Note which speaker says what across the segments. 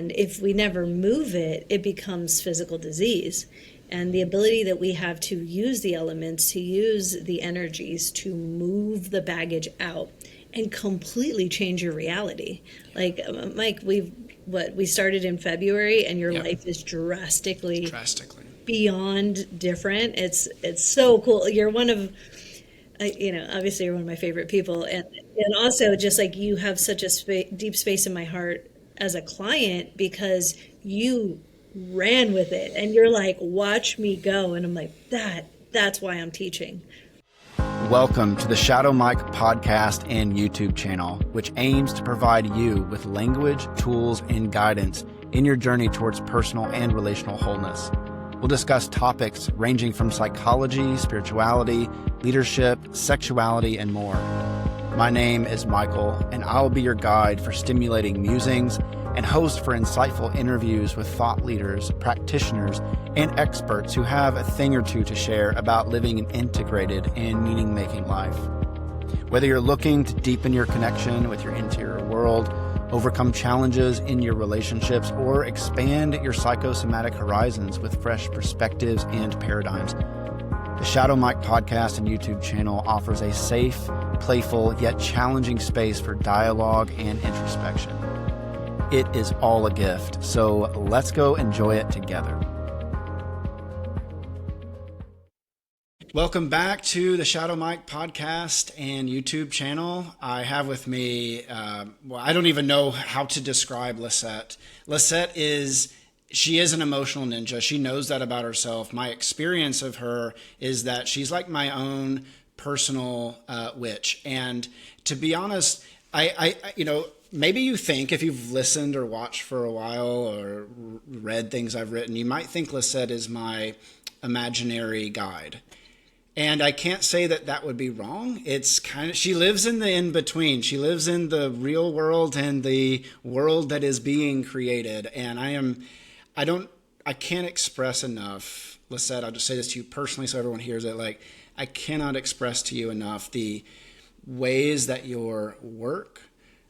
Speaker 1: And if we never move it, it becomes physical disease. And the ability that we have to use the elements, to use the energies, to move the baggage out and completely change your reality. Like, Mike, we started in February, and your life is drastically beyond different. It's so cool. You're one of, obviously you're one of my favorite people. And also just like you have such a deep space in my heart as a client, because you ran with it and you're like, watch me go. And I'm like, that's why I'm teaching.
Speaker 2: Welcome to the Shadow Mike podcast and YouTube channel, which aims to provide you with language, tools, and guidance in your journey towards personal and relational wholeness. We'll discuss topics ranging from psychology, spirituality, leadership, sexuality, and more. My name is Michael, and I'll be your guide for stimulating musings and host for insightful interviews with thought leaders, practitioners, and experts who have a thing or two to share about living an integrated and meaning-making life. Whether you're looking to deepen your connection with your interior world, overcome challenges in your relationships, or expand your psychosomatic horizons with fresh perspectives and paradigms, the Shadow Mike podcast and YouTube channel offers a safe, playful, yet challenging space for dialogue and introspection. It is all a gift, so let's go enjoy it together. Welcome back to the Shadow Mike podcast and YouTube channel. I have with me, I don't even know how to describe Lisset. Lisset she is an emotional ninja. She knows that about herself. My experience of her is that she's like my own personal witch. And to be honest, maybe you think, if you've listened or watched for a while or read things I've written, you might think Lisset is my imaginary guide. And I can't say that would be wrong. It's she lives in the in-between. She lives in the real world and the world that is being created. And I can't express enough, Lisset, I'll just say this to you personally so everyone hears it. Like, I cannot express to you enough the ways that your work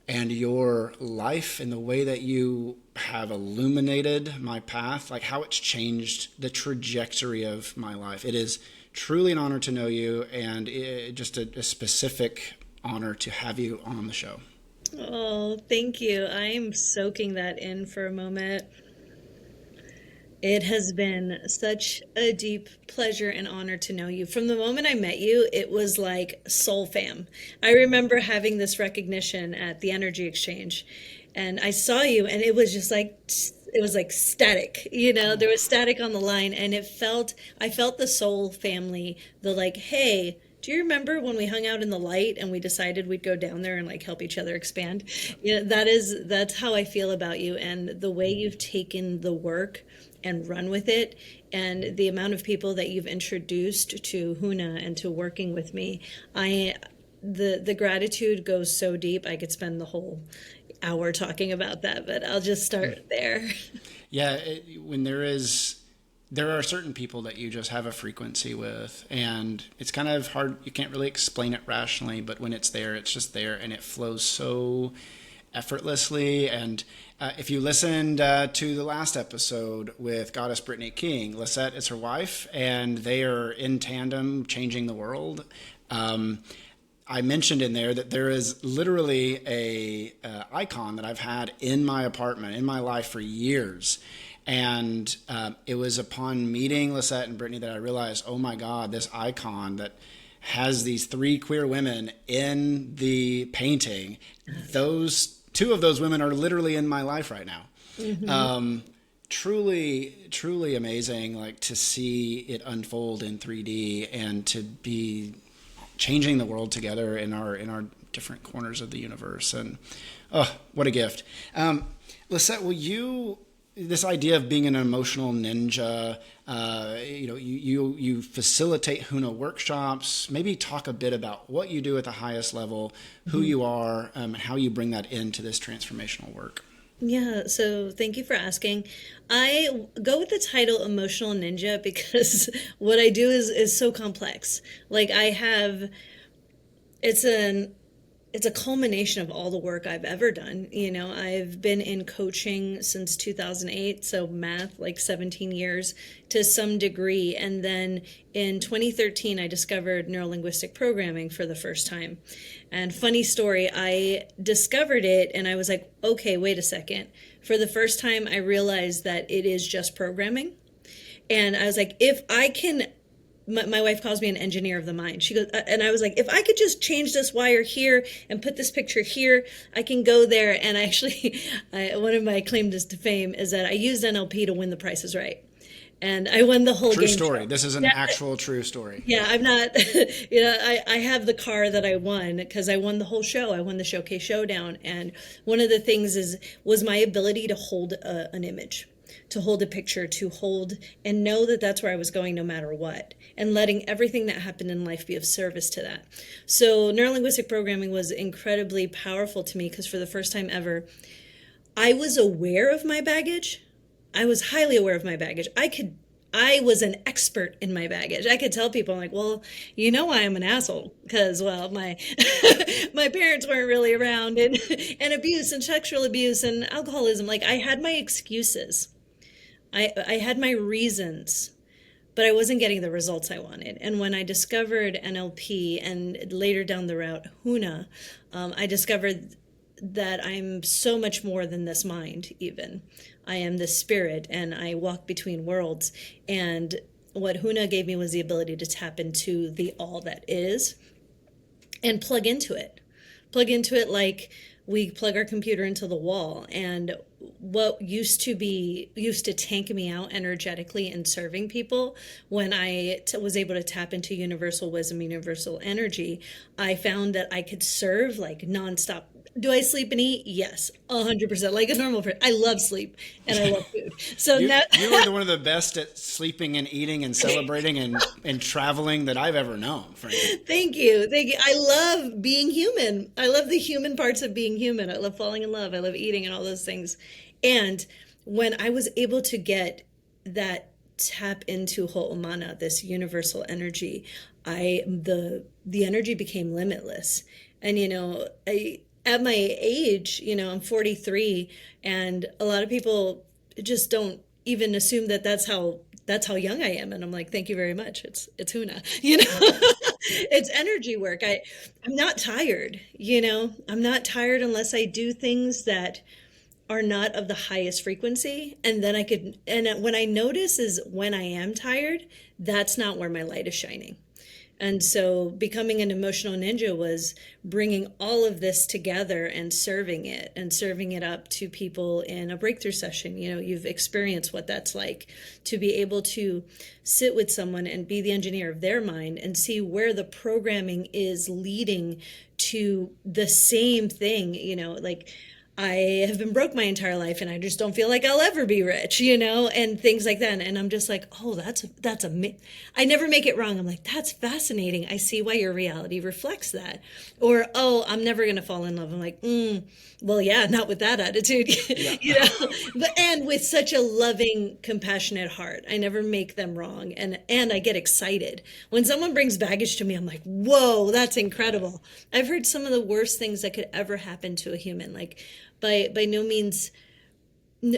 Speaker 2: and your life and the way that you have illuminated my path, like how it's changed the trajectory of my life. It is truly an honor to know you, and just a specific honor to have you on the show.
Speaker 1: Oh, thank you. I'm soaking that in for a moment. It has been such a deep pleasure and honor to know you. From the moment I met you, it was like soul fam. I remember having this recognition at the Energy Exchange, and I saw you, and it was just like, it was like static, there was static on the line, and I felt the soul family, the like, hey, do you remember when we hung out in the light and we decided we'd go down there and like help each other expand? That's how I feel about you, and the way you've taken the work and run with it, and the amount of people that you've introduced to Huna and to working with me. The gratitude goes so deep. I could spend the whole hour talking about that, but I'll just start there.
Speaker 2: Yeah, there are certain people that you just have a frequency with, and it's kind of hard. You can't really explain it rationally, but when it's there, it's just there, and it flows so effortlessly. And if you listened to the last episode with Goddess Brittany King, Lisset is her wife, and they are in tandem changing the world. I mentioned in there that there is literally a icon that I've had in my apartment, in my life for years. And it was upon meeting Lisset and Brittany that I realized, oh my God, this icon that has these three queer women in the painting, two of those women are literally in my life right now. Mm-hmm. Truly, truly amazing, like to see it unfold in 3D and to be changing the world together in our different corners of the universe. And what a gift. Lisset, this idea of being an emotional ninja, you facilitate Huna workshops. Maybe talk a bit about what you do at the highest level, who you are, and how you bring that into this transformational work.
Speaker 1: Yeah, so thank you for asking. I go with the title Emotional Ninja because what I do is so complex. Like it's it's a culmination of all the work I've ever done. You know, I've been in coaching since 2008, so math, like 17 years to some degree. And then in 2013, I discovered neuro-linguistic programming for the first time. And funny story, I discovered it and I was like, okay, wait a second. For the first time, I realized that it is just programming. And I was like, if I can, my wife calls me an engineer of the mind. She goes, and I was like, if I could just change this wire here and put this picture here, I can go there. And actually, one of my claims to fame is that I used NLP to win The Price is Right. And I won the whole
Speaker 2: True
Speaker 1: game
Speaker 2: story.
Speaker 1: show.
Speaker 2: This is an actual true story.
Speaker 1: Yeah, I'm not, you know, I have the car that I won because I won the whole show. I won the Showcase Showdown. And one of the things was my ability to hold an image, to hold a picture, to hold and know that that's where I was going no matter what, and letting everything that happened in life be of service to that. So neurolinguistic programming was incredibly powerful to me because for the first time ever, I was aware of my baggage. I was highly aware of my baggage. I was an expert in my baggage. I could tell people, I'm like, well, you know why I'm an asshole? Because, well, my my parents weren't really around, and abuse and sexual abuse and alcoholism. Like, I had my excuses. I had my reasons, but I wasn't getting the results I wanted. And when I discovered NLP and later down the route, Huna, I discovered that I'm so much more than this mind, even. I am the spirit and I walk between worlds. And what Huna gave me was the ability to tap into the all that is and plug into it. Plug into it like we plug our computer into the wall. And what used to tank me out energetically in serving people, when I was able to tap into universal wisdom, universal energy, I found that I could serve like nonstop. Do I sleep and eat? Yes, 100%. Like a normal person. I love sleep and I love food. So
Speaker 2: You,
Speaker 1: now,
Speaker 2: you are one of the best at sleeping and eating and celebrating and traveling that I've ever known, frankly.
Speaker 1: thank you, thank you. I love being human. I love the human parts of being human. I love falling in love. I love eating and all those things. And when I was able to get that tap into Ho'omana, this universal energy, the energy became limitless. And you know, at my age, you know, I'm 43, and a lot of people just don't even assume that that's how young I am. And I'm like, thank you very much. It's Huna, you know. It's energy work. I'm not tired, you know. I'm not tired unless I do things that are not of the highest frequency. And then and when I notice is when I am tired, that's not where my light is shining. And so becoming an emotional ninja was bringing all of this together and serving it up to people in a breakthrough session. You know, you've experienced what that's like to be able to sit with someone and be the engineer of their mind and see where the programming is leading to the same thing, you know, like I have been broke my entire life and I just don't feel like I'll ever be rich, you know, and things like that. And I'm just like, oh, I never make it wrong. I'm like, that's fascinating. I see why your reality reflects that. Or, oh, I'm never going to fall in love. I'm like, well, yeah, not with that attitude,
Speaker 2: Yeah.
Speaker 1: you know, and with such a loving, compassionate heart. I never make them wrong. And I get excited. When someone brings baggage to me, I'm like, whoa, that's incredible. I've heard some of the worst things that could ever happen to a human. Like, by no means,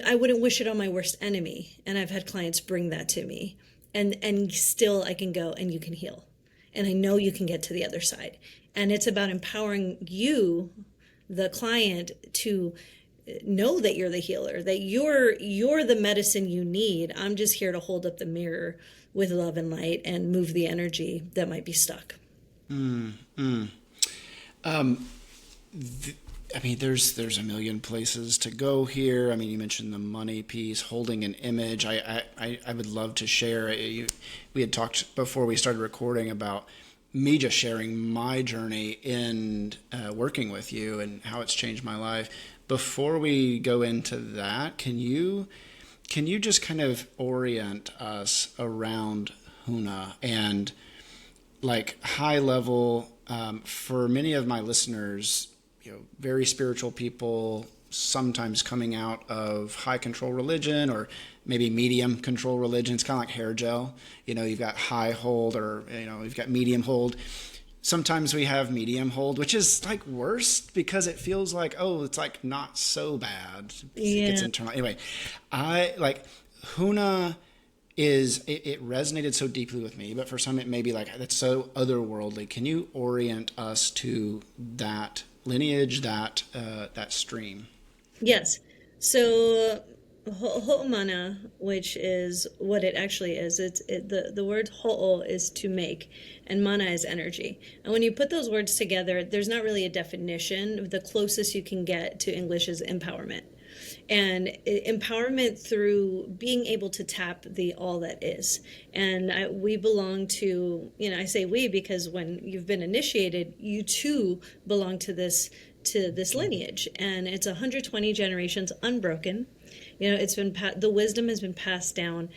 Speaker 1: I wouldn't wish it on my worst enemy. And I've had clients bring that to me. And still I can go and you can heal. And I know you can get to the other side. And it's about empowering you, the client, to know that you're the healer, that you're the medicine you need. I'm just here to hold up the mirror with love and light and move the energy that might be stuck.
Speaker 2: I mean, there's a million places to go here. I mean, you mentioned the money piece, holding an image. I would love to share. We had talked before we started recording about me just sharing my journey in working with you and how it's changed my life. Before we go into that, can you just kind of orient us around Huna and like high level for many of my listeners, you know, very spiritual people, sometimes coming out of high control religion or maybe medium control religion. It's kind of like hair gel. You know, you've got high hold or, you know, you've got medium hold. Sometimes we have medium hold, which is like worst because it feels like, oh, it's like not so bad. It gets
Speaker 1: Yeah.
Speaker 2: internal. Anyway, I like Huna is it resonated so deeply with me, but for some it may be like that's so otherworldly. Can you orient us to that lineage, that stream?
Speaker 1: Yes. So ho'omana, which is what it actually is, the word ho'o is to make, and mana is energy. And when you put those words together, there's not really a definition. The closest you can get to English is empowerment. And empowerment through being able to tap the all that is. And we belong to, I say we because when you've been initiated, you too belong to this lineage, and it's 120 generations unbroken. It's been the wisdom has been passed down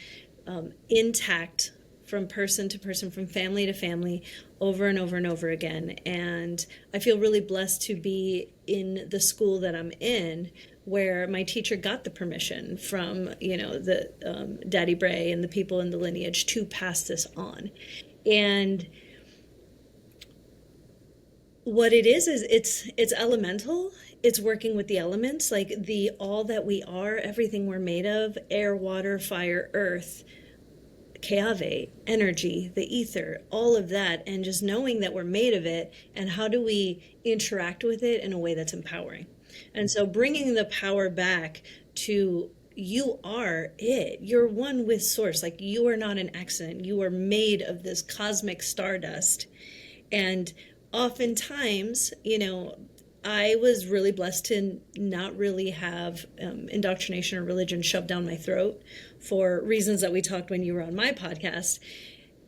Speaker 1: intact from person to person, from family to family, over and over and over again. And I feel really blessed to be in the school that I'm in, where my teacher got the permission from, the Daddy Bray and the people in the lineage to pass this on. And what it is it's elemental. It's working with the elements, like the all that we are, everything we're made of: air, water, fire, earth, Keave, energy, the ether, all of that, and just knowing that we're made of it, and how do we interact with it in a way that's empowering. And so bringing the power back to, you are it. You're one with source. Like, you are not an accident. You are made of this cosmic stardust. And oftentimes, I was really blessed to not really have indoctrination or religion shoved down my throat for reasons that we talked when you were on my podcast.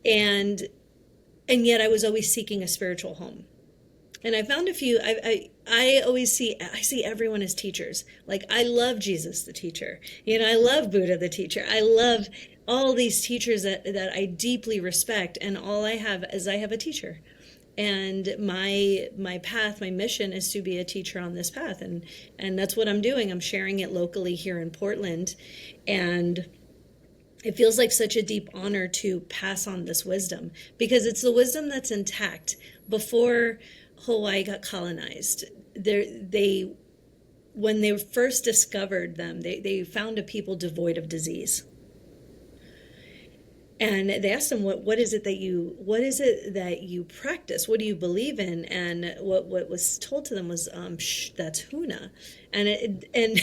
Speaker 1: And yet I was always seeking a spiritual home. And I found a few. I always see everyone as teachers. Like, I love Jesus the teacher. I love Buddha the teacher. I love all these teachers that I deeply respect. And all I have is I have a teacher. And my path, my mission is to be a teacher on this path, and that's what I'm doing. I'm sharing it locally here in Portland, and it feels like such a deep honor to pass on this wisdom, because it's the wisdom that's intact. Before Hawaii got colonized, they when they first discovered them, they found a people devoid of disease. And they asked them, what is it that you practice? What do you believe in? And what was told to them was, that's Huna. And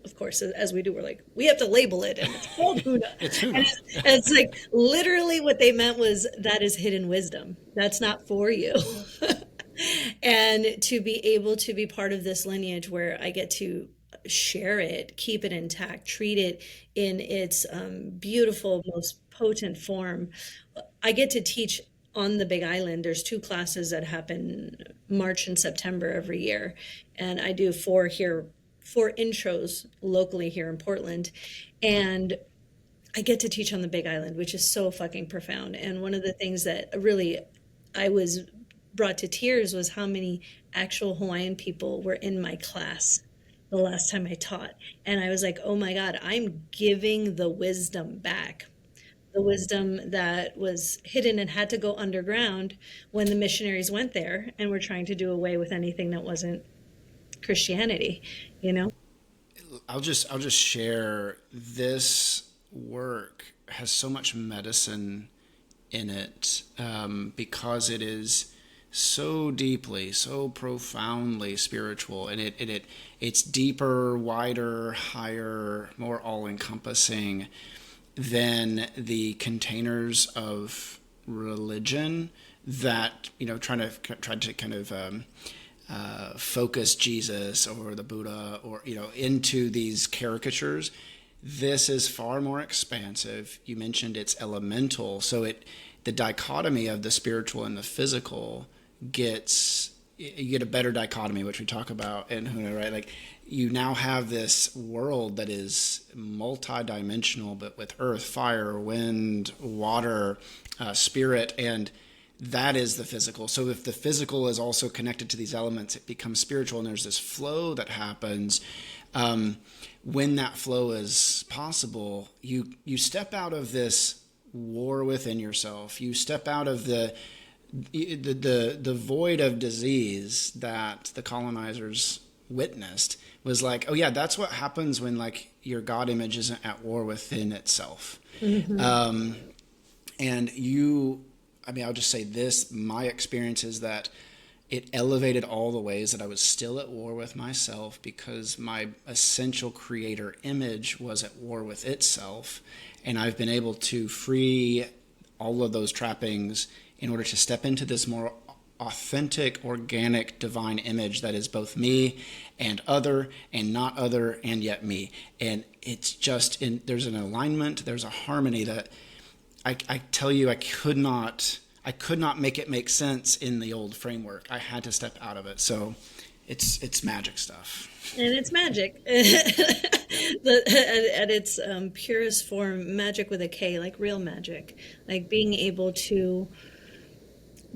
Speaker 1: of course, as we do, we're like, we have to label it, and it's called Huna.
Speaker 2: It's
Speaker 1: And
Speaker 2: Huna.
Speaker 1: it's like, literally what they meant was, that is hidden wisdom. That's not for you. And to be able to be part of this lineage where I get to share it, keep it intact, treat it in its beautiful, most potent form. I get to teach on the Big Island. There's two classes that happen March and September every year. And I do four intros locally here in Portland. And I get to teach on the Big Island, which is so fucking profound. And one of the things that really I was brought to tears was how many actual Hawaiian people were in my class the last time I taught. And I was like, oh my God, I'm giving the wisdom back. The wisdom that was hidden and had to go underground when the missionaries went there and were trying to do away with anything that wasn't Christianity, you know?
Speaker 2: I'll just share, this work has so much medicine in it, because it is so deeply, so profoundly spiritual, and it's deeper, wider, higher, more all-encompassing than the containers of religion that tried to kind of focus Jesus or the Buddha or into these caricatures. This is far more expansive. You mentioned it's elemental, so the dichotomy of the spiritual and the physical you get a better dichotomy, which we talk about in Huna, right? Like, you now have this world that is multi-dimensional, but with earth, fire, wind, water, spirit, and that is the physical. So if the physical is also connected to these elements, it becomes spiritual, and there's this flow that happens. When that flow is possible, you step out of this war within yourself. You step out of the void of disease that the colonizers witnessed was like, oh yeah, that's what happens when like your God image isn't at war within itself. And I mean, I'll just say this, my experience is that it elevated all the ways that I was still at war with myself, because my essential creator image was at war with itself. And I've been able to free all of those trappings in order to step into this more authentic, organic, divine image that is both me and other and not other and yet me. And it's just, there's an alignment, there's a harmony that I tell you, I could not make it make sense in the old framework. I had to step out of it. So it's magic stuff.
Speaker 1: And it's magic. At its purest form, magic with a K, like real magic, like being able to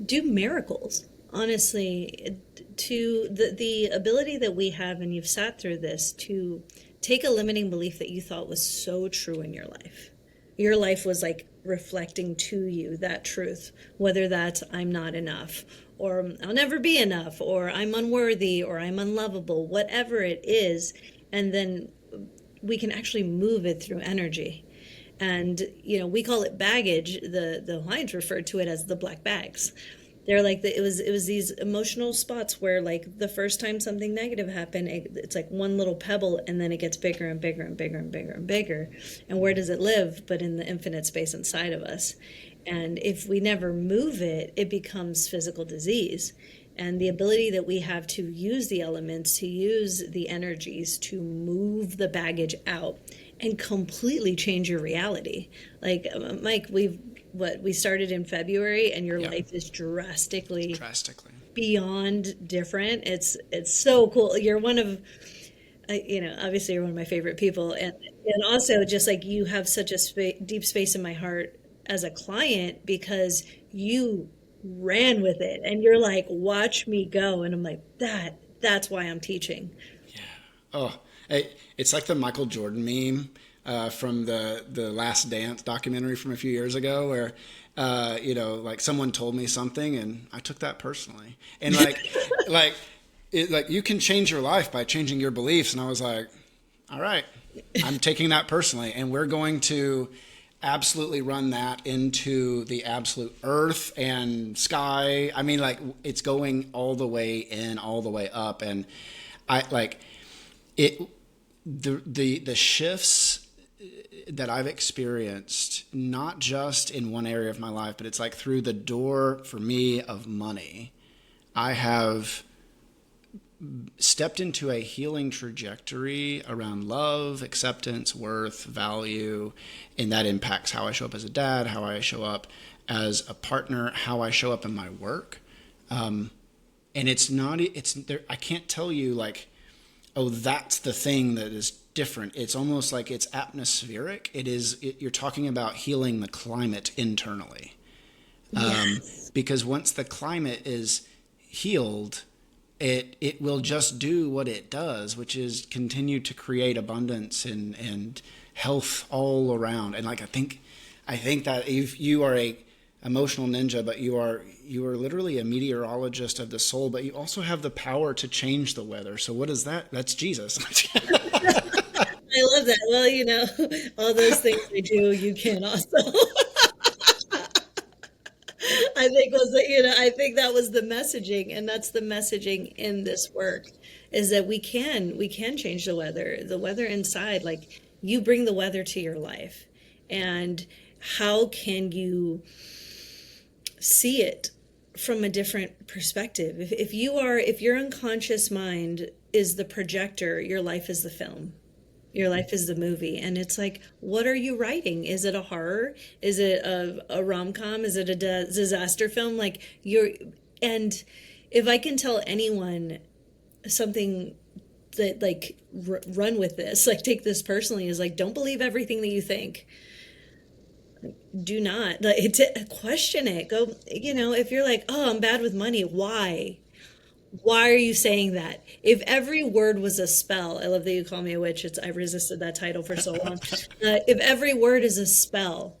Speaker 1: do miracles. Honestly, to the ability that we have, and you've sat through this, to take a limiting belief that you thought was so true in your life. Your life was like reflecting to you that truth, whether that's I'm not enough, or I'll never be enough, or I'm unworthy, or I'm unlovable, whatever it is. And then we can actually move it through energy. And, we call it baggage. The Hawaiians referred to it as the black bags. They're like, it was these emotional spots where, like, the first time something negative happened, it's like one little pebble, and then it gets bigger and bigger and bigger and bigger and bigger. And where does it live but in the infinite space inside of us? And if we never move it, it becomes physical disease. And the ability that we have to use the elements, to use the energies, to move the baggage out and completely change your reality. Like, Mike, we started in February, and your life is drastically beyond different. It's so cool. You're one of, obviously you're one of my favorite people. And also just like you have such a deep space in my heart as a client, because you ran with it and you're like, watch me go. And I'm like, that's why I'm teaching.
Speaker 2: Oh, it's like the Michael Jordan meme from the Last Dance documentary from a few years ago, where like someone told me something and I took that personally, and like you can change your life by changing your beliefs, and I was like, all right, I'm taking that personally, and we're going to absolutely run that into the absolute earth and sky. I mean, like, it's going all the way in, all the way up, and I like it. The shifts that I've experienced, not just in one area of my life, but it's like through the door for me of money, I have stepped into a healing trajectory around love, acceptance, worth, value, and that impacts how I show up as a dad, how I show up as a partner, how I show up in my work. And it's there. I can't tell you like, oh, that's the thing that is different. It's almost like it's atmospheric. You're talking about healing the climate internally. Yes. Because once the climate is healed, it will just do what it does, which is continue to create abundance and health all around. And like, I think that if you are a emotional ninja, but you are literally a meteorologist of the soul, but you also have the power to change the weather. So what is that? That's Jesus.
Speaker 1: I love that. Well, all those things we do, you can also. I think that was the messaging, and that's the messaging in this work, is that we can change the weather inside. Like, you bring the weather to your life, and how can you see it from a different perspective? If your unconscious mind is the projector, your life is the film. Your life is the movie. And it's like, what are you writing? Is it a horror? Is it a rom-com? Is it a disaster film? And if I can tell anyone something that, like, run with this, like, take this personally, is like, don't believe everything that you think. Do not. Question it. Go, if you're like, oh, I'm bad with money, why? Why are you saying that? If every word was a spell, I love that you call me a witch. I resisted that title for so long. If every word is a spell,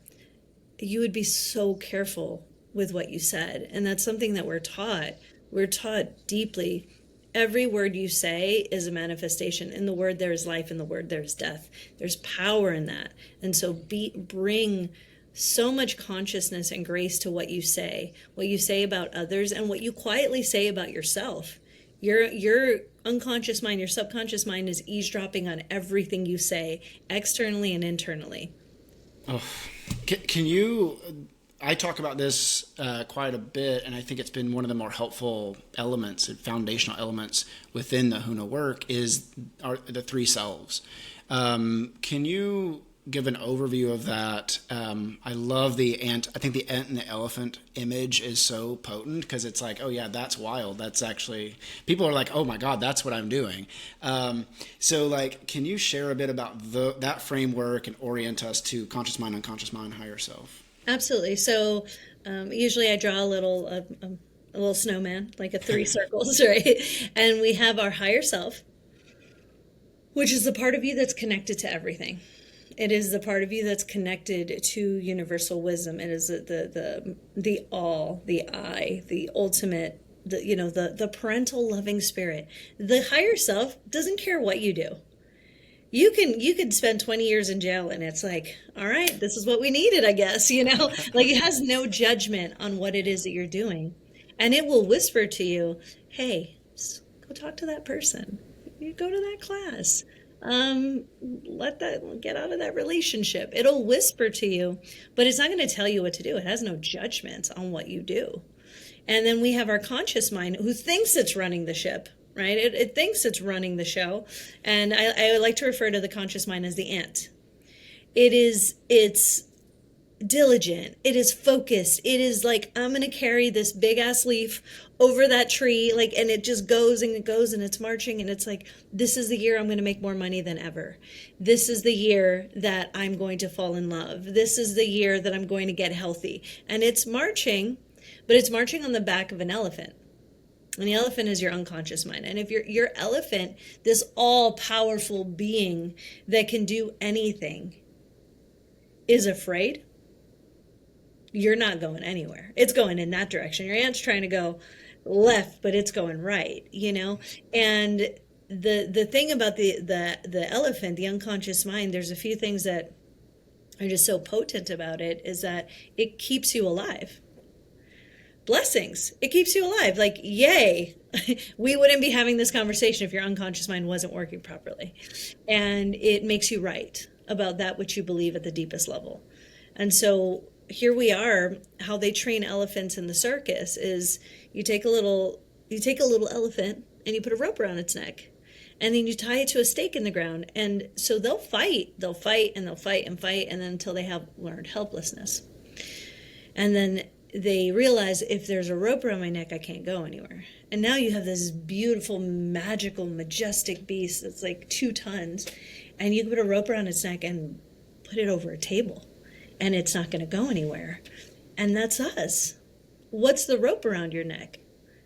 Speaker 1: you would be so careful with what you said. And that's something that we're taught. We're taught deeply. Every word you say is a manifestation. In the word there is life, in the word there is death. There's power in that. And so bring so much consciousness and grace to what you say about others, and what you quietly say about yourself. Your unconscious mind, your subconscious mind is eavesdropping on everything you say, externally and internally.
Speaker 2: Oh, can you? I talk about this quite a bit, and I think it's been one of the more helpful elements, foundational elements within the Huna work is the three selves. Can you give an overview of that? I love the ant. I think the ant and the elephant image is so potent, because it's like, oh yeah, that's wild. That's actually, people are like, oh my God, that's what I'm doing. So like, can you share a bit about that framework and orient us to conscious mind, unconscious mind, higher self?
Speaker 1: Absolutely. So usually I draw a little snowman, like a three circles, right? And we have our higher self, which is the part of you that's connected to everything. It is the part of you that's connected to universal wisdom. It is the all, the I, the ultimate, the parental loving spirit. The higher self doesn't care what you do. You could spend 20 years in jail and it's like, all right, this is what we needed, I guess, like it has no judgment on what it is that you're doing. And it will whisper to you, hey, just go talk to that person. You go to that class. Get out of that relationship. It'll whisper to you, but it's not going to tell you what to do. It has no judgment on what you do. And then we have our conscious mind, who thinks it's running the ship, right? It thinks it's running the show. And I like to refer to the conscious mind as the ant. It's diligent. It is focused. It is like, I'm going to carry this big ass leaf over that tree, like, and it just goes and it goes and it's marching. And it's like, this is the year I'm going to make more money than ever. This is the year that I'm going to fall in love. This is the year that I'm going to get healthy. And it's marching, but it's marching on the back of an elephant. And the elephant is your unconscious mind. And if your elephant, this all-powerful being that can do anything, is afraid, you're not going anywhere. It's going in that direction. Your ant's trying to go left, but it's going right, And the thing about the elephant, the unconscious mind, there's a few things that are just so potent about it, is that it keeps you alive. Blessings. It keeps you alive. Like, yay. We wouldn't be having this conversation if your unconscious mind wasn't working properly. And it makes you right about that which you believe at the deepest level. And so here we are. How they train elephants in the circus is you take a little elephant and you put a rope around its neck, and then you tie it to a stake in the ground. And so they'll fight and they'll fight and fight, and then until they have learned helplessness. And then they realize, if there's a rope around my neck, I can't go anywhere. And now you have this beautiful, magical, majestic beast that's like 2 tons, and you can put a rope around its neck and put it over a table, and it's not going to go anywhere. And that's us. What's the rope around your neck?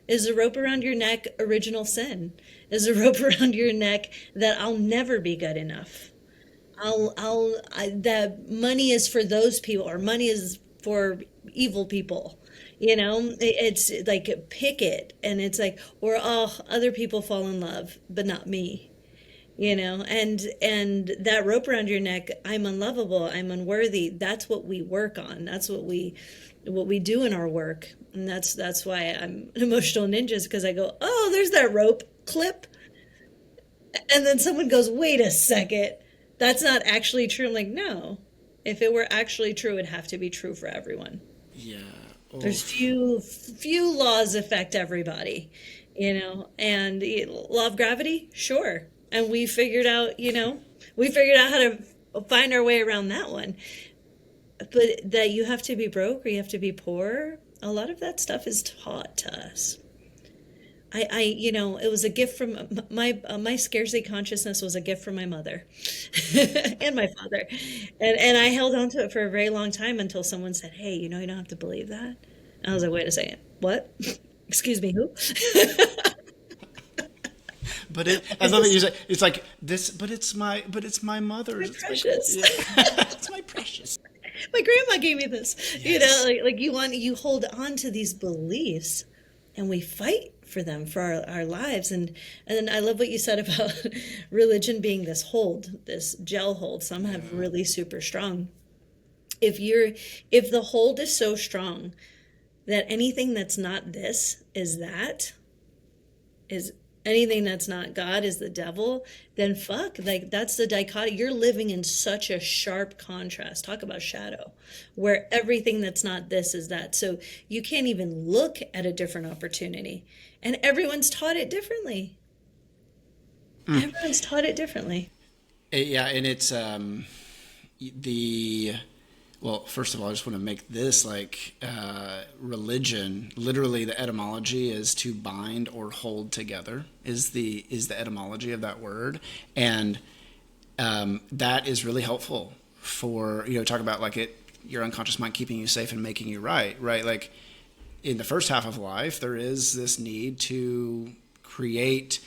Speaker 1: Is the rope around your neck original sin? Is the rope around your neck that I'll never be good enough? That money is for those people, or money is for evil people, it's like, pick it. And it's like, or, oh, other people fall in love, but not me, and that rope around your neck, I'm unlovable, I'm unworthy. That's what we work on. That's what we do in our work. And that's why I'm an emotional ninja, because I go, oh, there's that rope clip. And then someone goes, wait a second, that's not actually true. I'm like, no. If it were actually true, it'd have to be true for everyone.
Speaker 2: Yeah. Oh.
Speaker 1: There's few laws affect everybody, and law of gravity, sure. And we figured out how to find our way around that one. But that you have to be broke or you have to be poor, a lot of that stuff is taught to us. It was a gift from my scarcity consciousness was a gift from my mother and my father. And I held on to it for a very long time until someone said, hey, you don't have to believe that. And I was like, wait a second, what? Excuse me, who?
Speaker 2: But I love that you say, it's like this, but it's my mother's.
Speaker 1: It's my precious.
Speaker 2: Like, yeah. It's my precious.
Speaker 1: My grandma gave me this.
Speaker 2: Yes.
Speaker 1: Like you hold on to these beliefs and we fight for them for our lives. And I love what you said about religion being this hold, this gel hold. Some have really super strong. If the hold is so strong that anything that's not this is that, is anything that's not God is the devil, then fuck, like that's the dichotomy. You're living in such a sharp contrast. Talk about shadow, where everything that's not this is that. So you can't even look at a different opportunity. And everyone's taught it differently. Everyone's taught it differently.
Speaker 2: Yeah, and it's the well, first of all, I just want to make this like religion. Literally, the etymology is to bind or hold together. Is the etymology of that word, and that is really helpful for talk about like your unconscious mind keeping you safe and making you right. Like in the first half of life, there is this need to create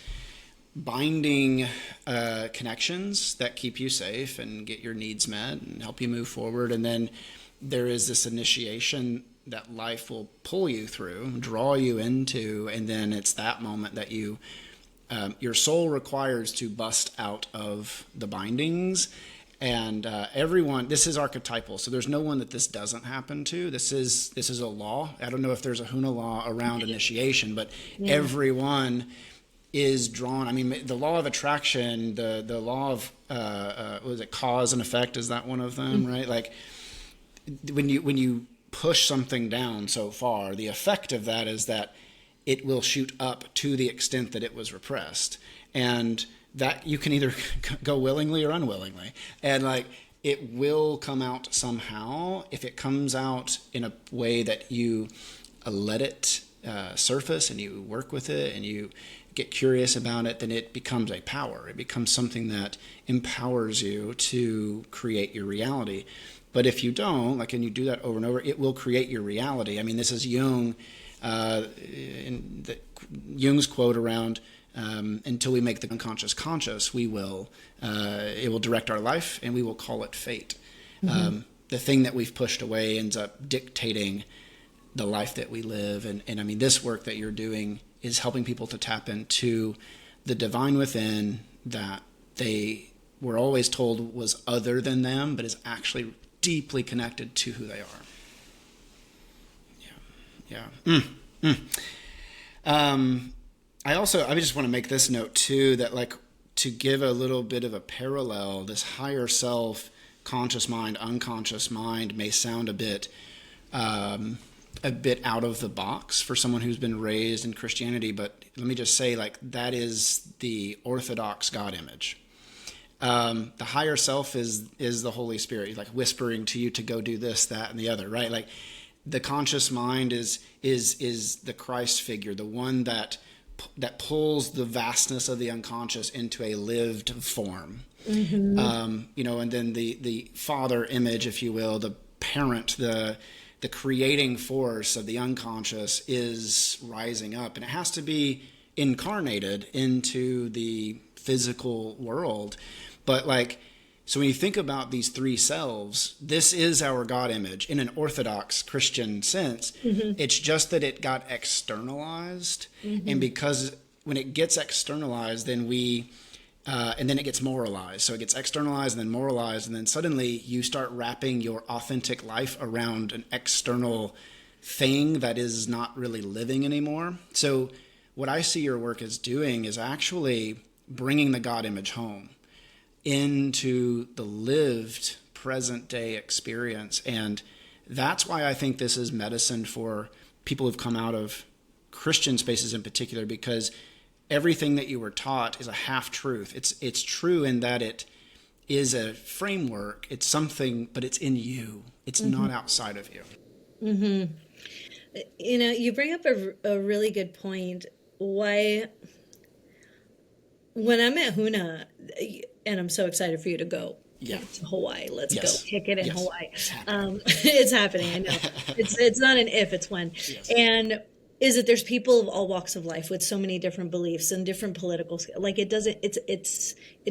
Speaker 2: binding connections that keep you safe and get your needs met and help you move forward. And then there is this initiation that life will pull you through, draw you into, and then it's that moment that your soul requires to bust out of the bindings. And everyone, this is archetypal, so there's no one that this doesn't happen to. This is a law. I don't know if there's a Huna law around initiation, but everyone is drawn. I mean, the law of attraction, the law of what was it, cause and effect? Is that one of them? Right? Like when you push something down so far, the effect of that is that it will shoot up to the extent that it was repressed, and that you can either go willingly or unwillingly, and like it will come out somehow. If it comes out in a way that you let it surface and you work with it and you get curious about it, then it becomes a power. It becomes something that empowers you to create your reality. But if you don't, like, and you do that over and over, it will create your reality. I mean, this is Jung, Jung's quote around, until we make the unconscious conscious, it will direct our life and we will call it fate. The thing that we've pushed away ends up dictating the life that we live. And I mean, this work that you're doing is helping people to tap into the divine within that they were always told was other than them, but is actually deeply connected to who they are. Yeah. I just want to make this note too, that like to give a little bit of a parallel, this higher self, conscious mind, unconscious mind may sound a bit out of the box for someone who's been raised in Christianity, but let me just say, like, that is the Orthodox God image. The higher self is the Holy Spirit, like whispering to you to go do this, that, and the other, right? Like the conscious mind is the Christ figure, the one that pulls the vastness of the unconscious into a lived form. And then the father image, if you will, the parent, the creating force of the unconscious is rising up, and it has to be incarnated into the physical world. But like, so when you think about these three selves, this is our God image in an Orthodox Christian sense. It's just that it got externalized, and because when it gets externalized, then and then it gets moralized. So it gets externalized and then moralized, and then suddenly you start wrapping your authentic life around an external thing that is not really living anymore. So what I see your work as doing is actually bringing the God image home into the lived present day experience. And that's why I think this is medicine for people who've come out of Christian spaces in particular, because everything that you were taught is a half truth. It's true in that it is a framework. It's something, but it's in you. It's not outside of you.
Speaker 1: You bring up a really good point. Why, when I'm at Huna, and I'm so excited for you to go to Hawaii. Let's go kick it in Hawaii. It's happening. I know. It's not an if, it's when.
Speaker 2: Yes.
Speaker 1: And is that there's people of all walks of life with so many different beliefs and different political, like it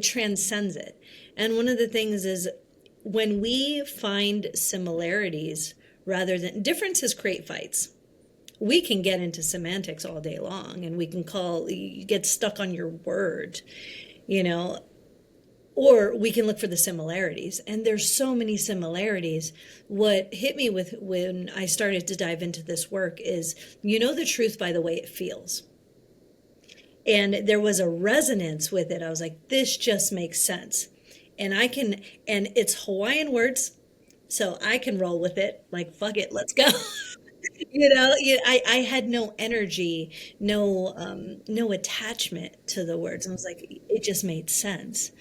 Speaker 1: transcends it. And one of the things is when we find similarities rather than differences create fights. We can get into semantics all day long, and we can call, you get stuck on your word, you know, or we can look for the similarities. And there's so many similarities. What hit me with when I started to dive into this work is, you know, the truth by the way it feels. And there was a resonance with it. I was like, this just makes sense. And and it's Hawaiian words, so I can roll with it. Like, fuck it, let's go. I had no energy, no attachment to the words. And I was like, it just made sense.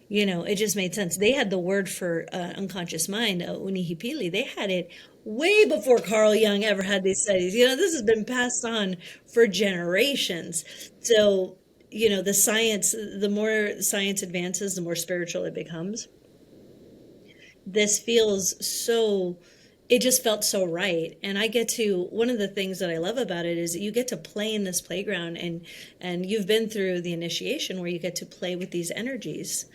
Speaker 1: It just made sense. They had the word for unconscious mind, unihipili. They had it way before Carl Jung ever had these studies. This has been passed on for generations. So, the more science advances, the more spiritual it becomes. This feels so, it just felt so right. And one of the things that I love about it is that you get to play in this playground, and you've been through the initiation where you get to play with these energies.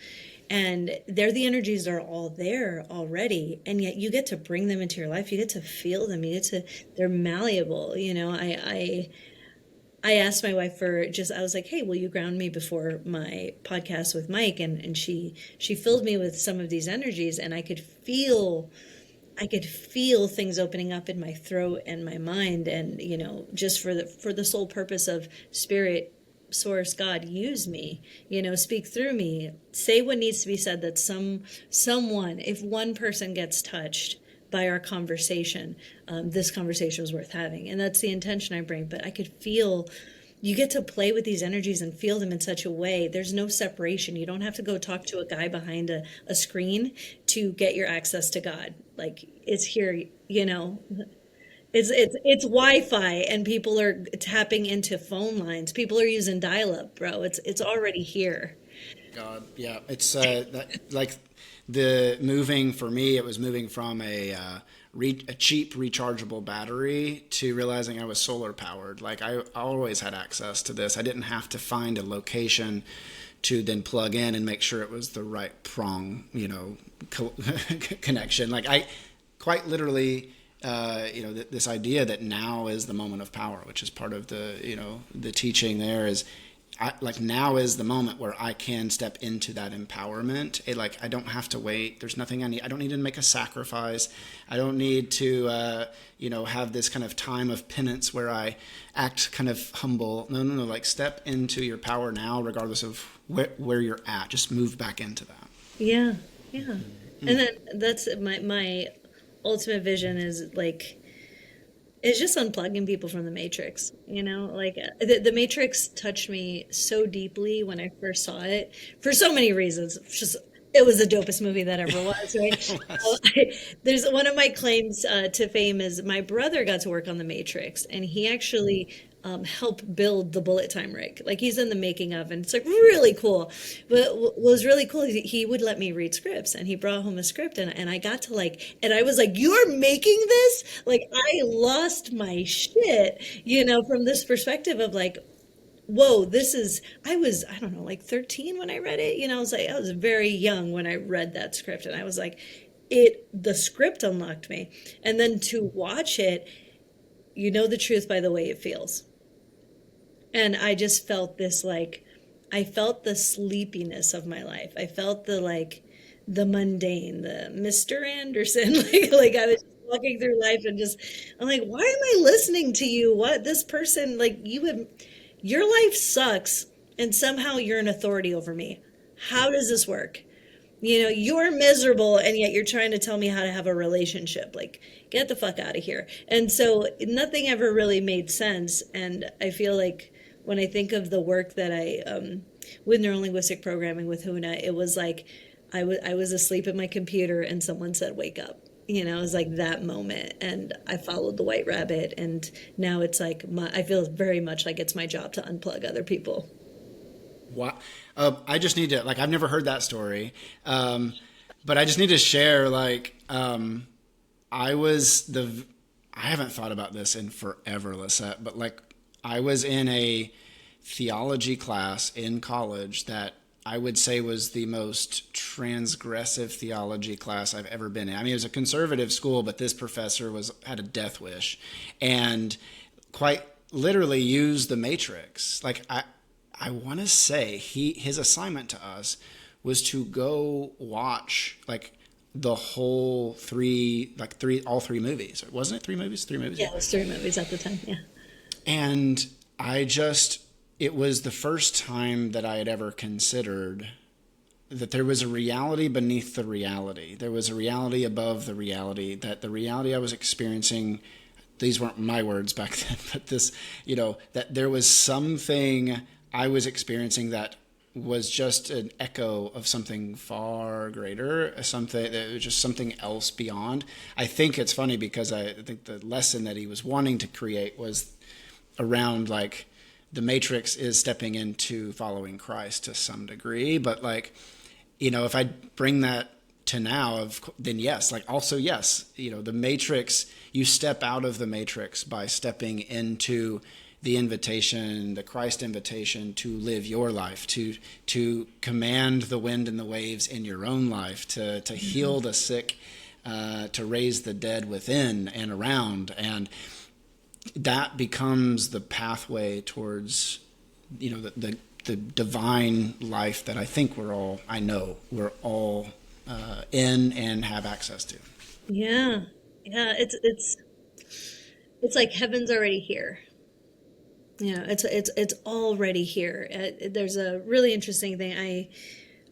Speaker 1: And they're the energies that are all there already, and yet you get to bring them into your life. You get to feel them. They're malleable. I asked my wife I was like, hey, will you ground me before my podcast with Mike? And she filled me with some of these energies, and I could feel things opening up in my throat and my mind. And, just for the sole purpose of spirit, source, God, use me, speak through me, say what needs to be said, that someone, if one person gets touched by our conversation, this conversation was worth having. And that's the intention I bring. But I could feel, you get to play with these energies and feel them in such a way. There's no separation. You don't have to go talk to a guy behind a screen to get your access to God. Like, it's here, It's Wi-Fi, and people are tapping into phone lines. People are using dial-up, bro. It's already here.
Speaker 2: God, yeah, it's like the moving for me. It was moving from a cheap rechargeable battery to realizing I was solar powered. Like, I always had access to this. I didn't have to find a location to then plug in and make sure it was the right prong, connection. Like, I quite literally. This idea that now is the moment of power, which is part of the teaching there, is now is the moment where I can step into that empowerment. I don't have to wait. There's nothing I need. I don't need to make a sacrifice. I don't need to, have this kind of time of penance where I act kind of humble. No. Like, step into your power now, regardless of where you're at. Just move back into that.
Speaker 1: Yeah. Yeah. And then that's my ultimate vision is it's just unplugging people from the matrix. The matrix touched me so deeply when I first saw it for so many reasons. It was the dopest movie that ever was, right? There's one of my claims to fame is my brother got to work on the Matrix, and he actually helped build the bullet time rig. Like, he's in the making of, and it's really cool. But what was really cool is he would let me read scripts, and he brought home a script, and I got to and I was like, you're making this? Like, I lost my shit, from this perspective of whoa, I don't know, 13 when I read it. I was very young when I read that script, and I was like, the script unlocked me. And then to watch it, the truth by the way it feels. And I just felt this, I felt the sleepiness of my life. I felt the mundane, the Mr. Anderson, I was walking through life and I'm like, why am I listening to you? What, this person, your life sucks, and somehow you're an authority over me. How does this work? You're miserable, and yet you're trying to tell me how to have a relationship. Get the fuck out of here. And so nothing ever really made sense. And I feel like when I think of the work that with Neuro-Linguistic programming with Huna, it was I was asleep at my computer and someone said, wake up. It was that moment, and I followed the white rabbit, and now it's I feel very much like it's my job to unplug other people.
Speaker 2: Wow. I just need to, I've never heard that story. But I just need to share, I haven't thought about this in forever, Lisette, but I was in a theology class in college that I would say was the most transgressive theology class I've ever been in. I mean, it was a conservative school, but this professor had a death wish, and quite literally used the Matrix. Like I want to say his assignment to us was to go watch like the whole all three movies. Wasn't it three movies? Three movies.
Speaker 1: Yeah, it was 3 movies at the time. Yeah.
Speaker 2: And it was the first time that I had ever considered that there was a reality beneath the reality. There was a reality above the reality, that the reality I was experiencing, these weren't my words back then, but this, that there was something I was experiencing that was just an echo of something far greater, something that was just something else beyond. I think it's funny because I think the lesson that he was wanting to create was around like the Matrix is stepping into following Christ to some degree, but like, if I bring that to now, then yes, like also yes, the Matrix, you step out of the Matrix by stepping into the invitation, the Christ invitation to live your life, to command the wind and the waves in your own life, to heal the sick, to raise the dead within and around. And that becomes the pathway towards, the divine life that I think we're all in and have access to.
Speaker 1: Yeah. Yeah. It's like heaven's already here. It's already here. There's a really interesting thing.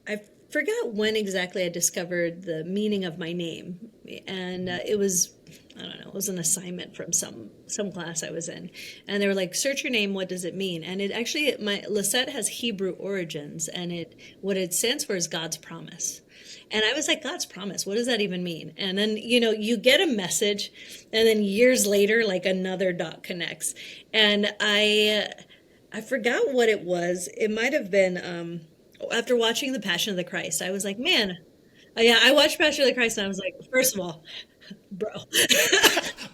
Speaker 1: I forgot when exactly I discovered the meaning of my name, and it was, I don't know, it was an assignment from some class I was in, and they were like, search your name, what does it mean? And it actually, my Lisset has Hebrew origins, and what it stands for is God's promise. And I was like, God's promise, what does that even mean? And then, you get a message, and then years later, like another dot connects. And I forgot what it was. It might have been after watching The Passion of the Christ. I was like, man, yeah, I watched Passion of the Christ, and I was like, first of all, bro,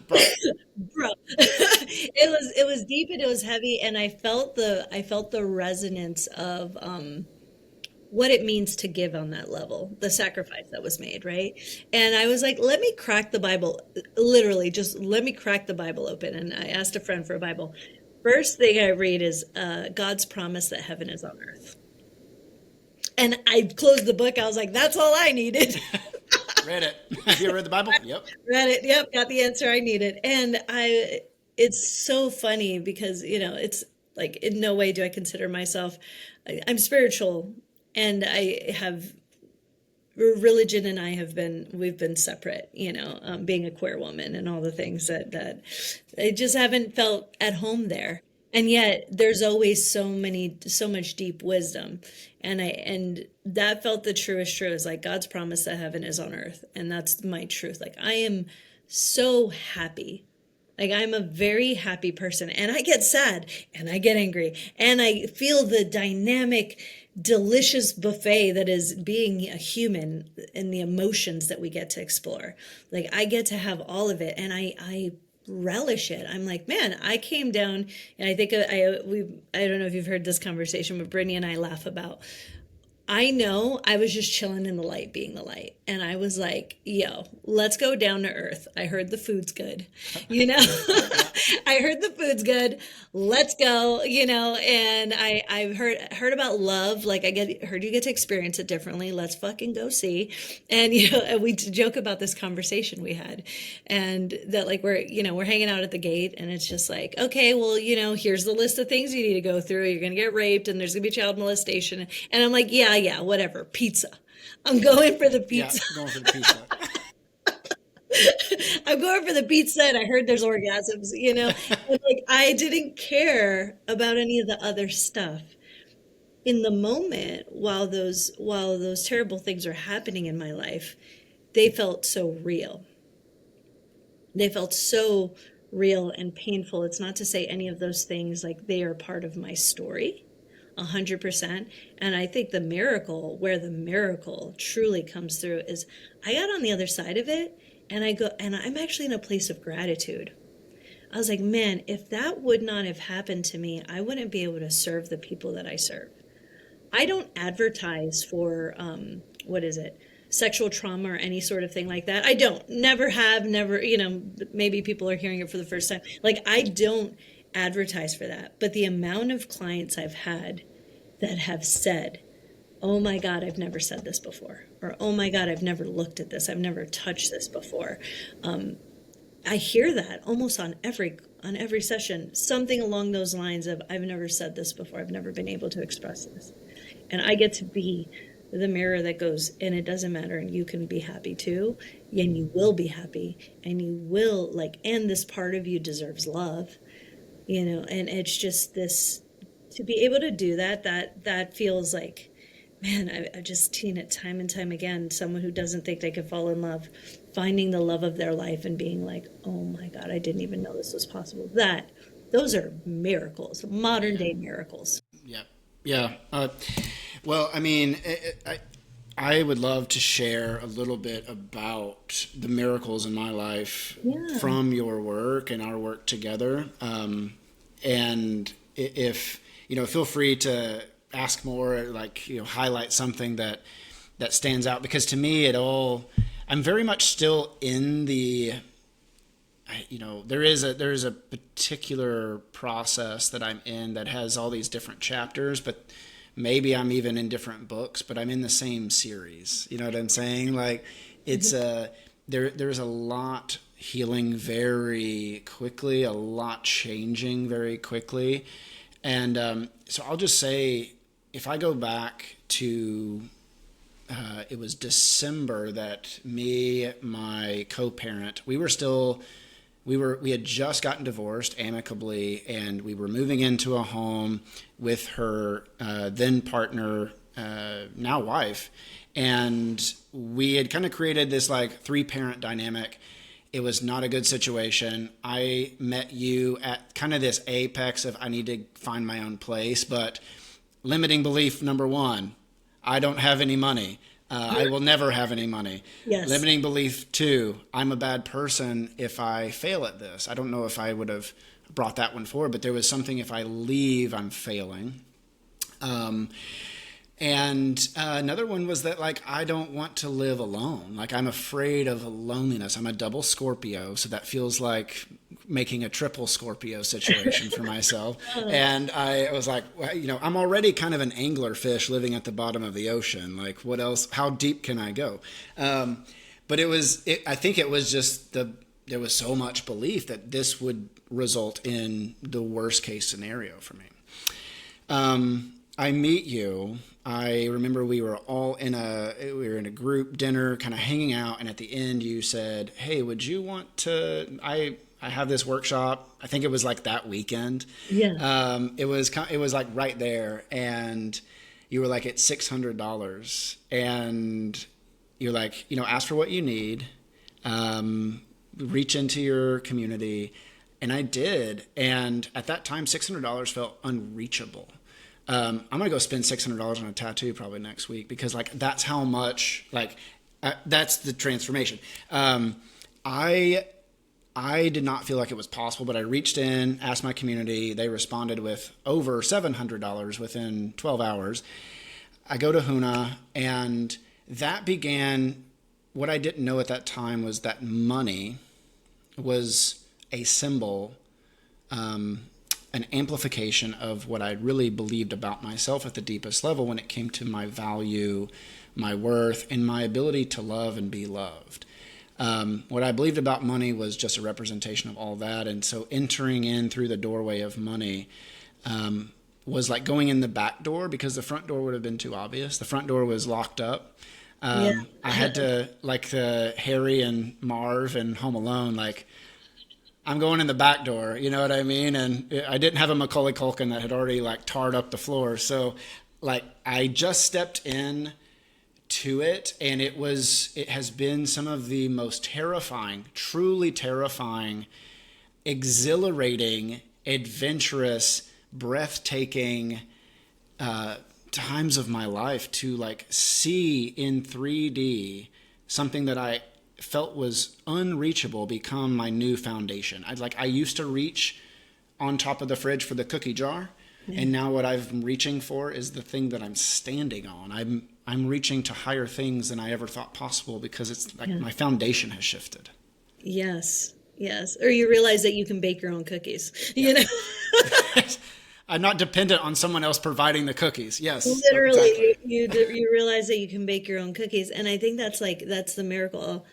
Speaker 2: Bro.
Speaker 1: bro, it was deep and it was heavy, and I felt the resonance of what it means to give on that level, the sacrifice that was made, right? And I was like, let me crack the Bible, literally, just let me crack the Bible open. And I asked a friend for a Bible. First thing I read is God's promise that heaven is on earth. And I closed the book. I was like, that's all I needed.
Speaker 2: Read it. Have you ever read the Bible? Yep.
Speaker 1: Read it. Yep. Got the answer I needed. And it's so funny because, it's like, in no way do I consider myself, I'm spiritual, and religion and we've been separate, being a queer woman and all the things that I just haven't felt at home there. And yet there's always so much deep wisdom. And that felt the truest truth, is like God's promise that heaven is on earth. And that's my truth. Like, I am so happy. Like, I'm a very happy person, and I get sad and I get angry and I feel the dynamic, delicious buffet that is being a human and the emotions that we get to explore. Like, I get to have all of it, and I relish it. I'm like, man, I came down, and I think I don't know if you've heard this conversation, but Brittany and I laugh about, I know I was just chilling in the light, being the light. And I was like, yo, let's go down to earth. I heard the food's good, I heard the food's good. Let's go, and I've heard about love. Like, heard you get to experience it differently. Let's fucking go see. And, and we joke about this conversation we had, and that, like, we're hanging out at the gate, and it's just like, okay, well, here's the list of things you need to go through. You're going to get raped, and there's going to be child molestation. And I'm like, yeah, whatever. Pizza. I'm going for the pizza.
Speaker 2: Yeah, going for the pizza.
Speaker 1: I'm going for the pizza, and I heard there's orgasms, And like, I didn't care about any of the other stuff. In the moment, while those terrible things are happening in my life, they felt so real. They felt so real and painful. It's not to say any of those things, like, they are part of my story. 100%. And I think where the miracle truly comes through, is I got on the other side of it, and I'm actually in a place of gratitude. I was like, man, if that would not have happened to me, I wouldn't be able to serve the people that I serve. I don't advertise for, what is it? Sexual trauma or any sort of thing like that. I don't. Never have, never, maybe people are hearing it for the first time. Like, I don't advertise for that. But the amount of clients I've had that have said, oh my God, I've never said this before. Or, oh my God, I've never looked at this. I've never touched this before. I hear that almost on every session, something along those lines of, I've never said this before. I've never been able to express this. And I get to be the mirror that goes, and it doesn't matter, and you can be happy too, and you will be happy, and you will, like, and this part of you deserves love, and it's just this, to be able to do that feels like, man, I've just seen it time and time again. Someone who doesn't think they could fall in love, finding the love of their life and being like, oh my God, I didn't even know this was possible. Those are miracles, modern day miracles.
Speaker 2: Yeah. Yeah. Well, I mean, I would love to share a little bit about the miracles in my life
Speaker 1: Yeah.
Speaker 2: from your work and our work together. And if, feel free to ask more, like, highlight something that stands out, because to me I'm very much still in the, there is a particular process that I'm in that has all these different chapters, but maybe I'm even in different books, but I'm in the same series. You know what I'm saying? Like, it's there's a lot healing very quickly, a lot changing very quickly. And so I'll just say, if I go back to, it was December that my co-parent, we had just gotten divorced amicably, and we were moving into a home with her then partner, now wife. And we had kind of created this like 3-parent dynamic. It was not a good situation. I met you at kind of this apex of, I need to find my own place, but limiting belief number 1, I don't have any money. I will never have any money.
Speaker 1: Yes.
Speaker 2: Limiting belief 2, I'm a bad person if I fail at this. I don't know if I would have brought that one forward, but there was something, if I leave, I'm failing. And another one was that, like, I don't want to live alone. Like, I'm afraid of loneliness. I'm a double Scorpio, so that feels like making a triple Scorpio situation for myself. And I was like, well, I'm already kind of an anglerfish living at the bottom of the ocean. Like, what else? How deep can I go? But I think it was just there was so much belief that this would result in the worst case scenario for me. I meet you. I remember we were in a group dinner, kind of hanging out, and at the end you said, "Hey, would you want to? I have this workshop." I think it was like that weekend.
Speaker 1: Yeah.
Speaker 2: It was like right there, and you were like, "It's $600," and you're like, ask for what you need, reach into your community, and I did. And at that time, $600 felt unreachable. I'm gonna go spend $600 on a tattoo probably next week, because like that's how much, like, that's the transformation. I did not feel like it was possible, but I reached in, asked my community. They responded with over $700 within 12 hours. I go to Huna, and that began. What I didn't know at that time was that money was a symbol, an amplification of what I really believed about myself at the deepest level when it came to my value, my worth, and my ability to love and be loved. What I believed about money was just a representation of all that. And so entering in through the doorway of money was like going in the back door, because the front door would have been too obvious. The front door was locked up. I had to, like the Harry and Marv and Home Alone, like, I'm going in the back door, you know what I mean? And I didn't have a Macaulay Culkin that had already like tarred up the floor. So like I just stepped in to it, and it has been some of the most terrifying, truly terrifying, exhilarating, adventurous, breathtaking times of my life to like see in 3D something that I felt was unreachable become my new foundation. I used to reach on top of the fridge for the cookie jar. And now what I'm reaching for is the thing that I'm standing on. I'm reaching to higher things than I ever thought possible because it's like
Speaker 1: Yeah.
Speaker 2: my foundation has shifted.
Speaker 1: Yes. Yes. Or you realize that you can bake your own cookies, you know?
Speaker 2: I'm not dependent on someone else providing the cookies. Yes,
Speaker 1: Literally,
Speaker 2: exactly.
Speaker 1: you realize that you can bake your own cookies, and I think that's the miracle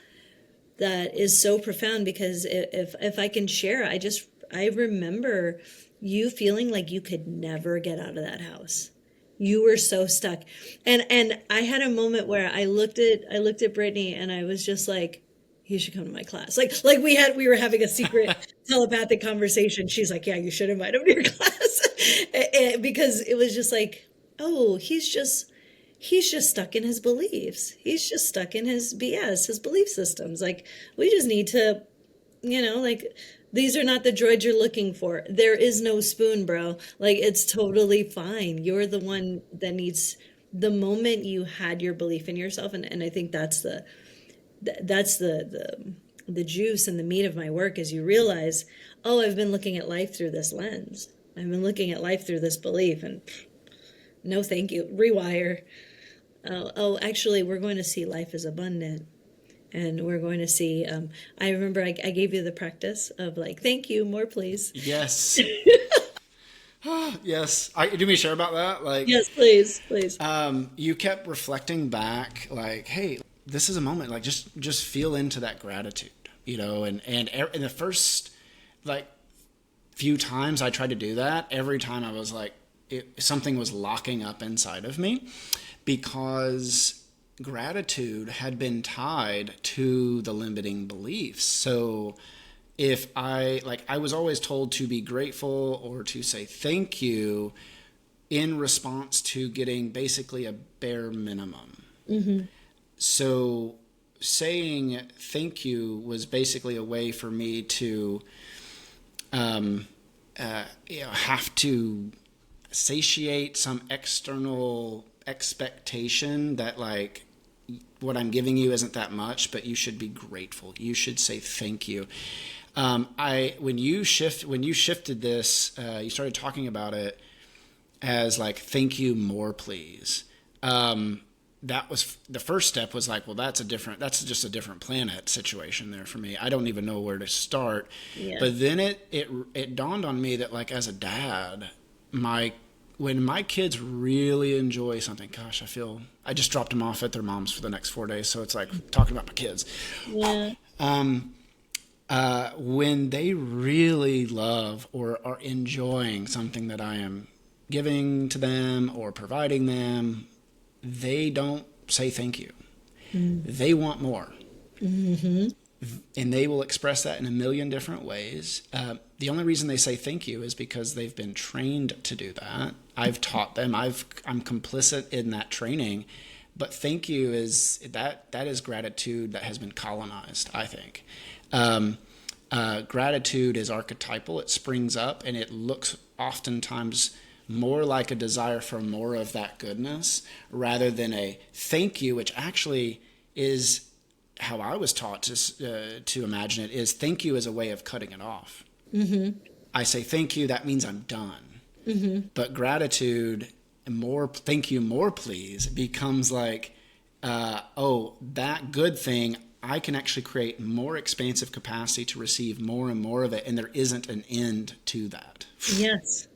Speaker 1: that is so profound. Because if I can share, I remember you feeling like you could never get out of that house. You were so stuck, and I had a moment where I looked at Brittany, and I was just like, you should come to my class. Like we were having a secret telepathic conversation. She's like, yeah, you should invite him to your class. Because it was just like, oh, he's just stuck in his beliefs. He's just stuck in his BS, his belief systems. Like, we just need to, like, these are not the droids you're looking for. There is no spoon, bro. Like, it's totally fine. You're the one that needs the moment you had your belief in yourself. And I think that's the juice and the meat of my work, is you realize, oh, I've been looking at life through this lens. I've been looking at life through this belief, and no, thank you. Rewire. Actually, we're going to see life as abundant. And we're going to see, I remember I gave you the practice of like, thank you, more please.
Speaker 2: Yes. Yes. Do me share about that? Like,
Speaker 1: Yes, please, please.
Speaker 2: you kept reflecting back, like, hey, this is a moment. Like, just feel into that gratitude, and in the first, like, few times I tried to do that, every time I was like, something was locking up inside of me, because gratitude had been tied to the limiting beliefs. So if I was always told to be grateful or to say thank you in response to getting basically a bare minimum.
Speaker 1: Mm-hmm.
Speaker 2: So saying thank you was basically a way for me to have to satiate some external expectation that, like, what I'm giving you isn't that much, but you should be grateful. You should say thank you. When you shifted this, you started talking about it as like, thank you, more please. That was the first step. Was like, well, that's just a different planet situation there for me. I don't even know where to start.
Speaker 1: Yeah.
Speaker 2: But then it dawned on me that, like, as a dad, when my kids really enjoy something, gosh, I just dropped them off at their mom's for the next 4 days. So it's like talking about my kids.
Speaker 1: Yeah.
Speaker 2: When they really love or are enjoying something that I am giving to them or providing them, they don't say thank you. Mm-hmm. They want more. Mm-hmm. And they will express that in a million different ways. The only reason they say thank you is because they've been trained to do that. I've taught them. I'm complicit in that training. But thank you that is gratitude that has been colonized, I think. Gratitude is archetypal. It springs up, and it looks oftentimes more like a desire for more of that goodness rather than a thank you, which actually is how I was taught to imagine it, is thank you as a way of cutting it off. Mm-hmm. I say thank you, that means I'm done. Mm-hmm. But gratitude, thank you, more please, becomes like, that good thing, I can actually create more expansive capacity to receive more and more of it, and there isn't an end to that.
Speaker 1: Yes.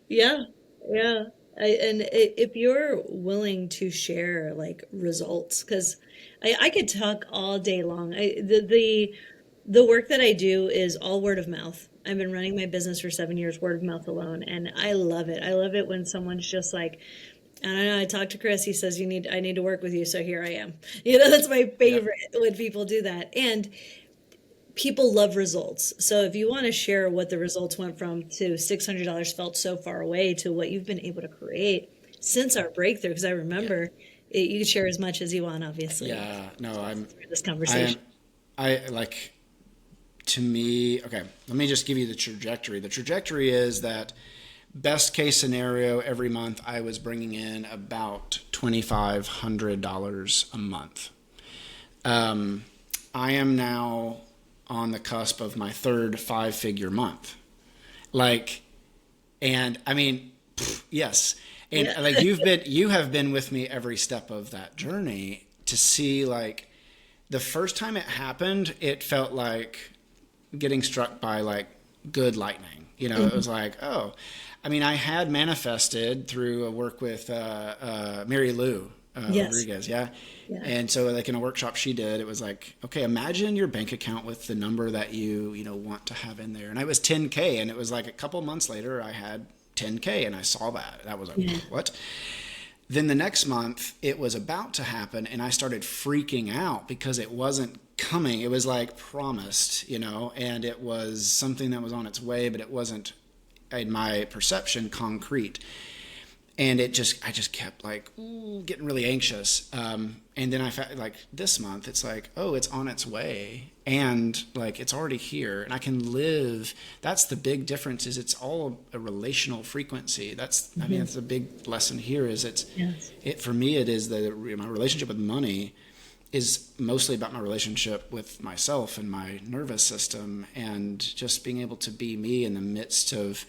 Speaker 1: Yeah. Yeah. If you're willing to share like results, because I could talk all day long. The work that I do is all word of mouth. I've been running my business for 7 years, word of mouth alone, and I love it. I love it when someone's just like, I don't know. I talked to Chris. He says I need to work with you, so here I am. That's my favorite when people do that. And people love results. So if you want to share what the results went from to $600 felt so far away to what you've been able to create since our breakthrough, because I remember you can share as much as you want, obviously.
Speaker 2: Yeah, no,
Speaker 1: this conversation.
Speaker 2: To me, okay, let me just give you the trajectory. The trajectory is that best case scenario, every month I was bringing in about $2,500 a month. I am now on the cusp of my third 5-figure month. Like, and I mean, yes. And
Speaker 1: Yeah.
Speaker 2: like you have been with me every step of that journey to see, like, the first time it happened, it felt like getting struck by like good lightning. It was like, oh, I mean, I had manifested through a work with Mary Lou
Speaker 1: Yes.
Speaker 2: Rodriguez, yeah.
Speaker 1: Yeah.
Speaker 2: And so, like in a workshop she did, it was like, okay, imagine your bank account with the number that you want to have in there, and it was 10K, and it was like a couple months later, I had 10K, and I saw that. That was like,
Speaker 1: Yeah.
Speaker 2: what? Then the next month, it was about to happen, and I started freaking out because it wasn't coming. It was like promised, and it was something that was on its way, but it wasn't, in my perception, concrete. And I just kept like getting really anxious. And then I felt like this month, it's like, oh, it's on its way, and like it's already here, and I can live. That's the big difference. Is it's all a relational frequency. I mean, that's a big lesson here. Is
Speaker 1: Yes.
Speaker 2: it for me? It is my relationship with money is mostly about my relationship with myself and my nervous system, and just being able to be me in the midst of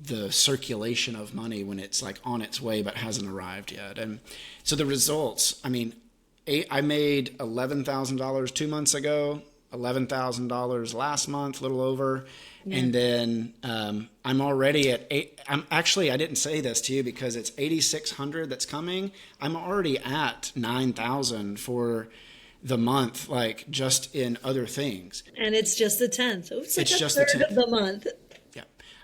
Speaker 2: the circulation of money when it's like on its way but hasn't arrived yet. And so the results, I mean, I made $11,000 2 months ago, $11,000 last month, a little over. Yeah. And then I'm already at I didn't say this to you because it's 8,600 that's coming. I'm already at 9,000 for the month, like just in other things.
Speaker 1: And it's just the 10th. So it's like
Speaker 2: It's
Speaker 1: a
Speaker 2: just the
Speaker 1: third
Speaker 2: 10th.
Speaker 1: of the month.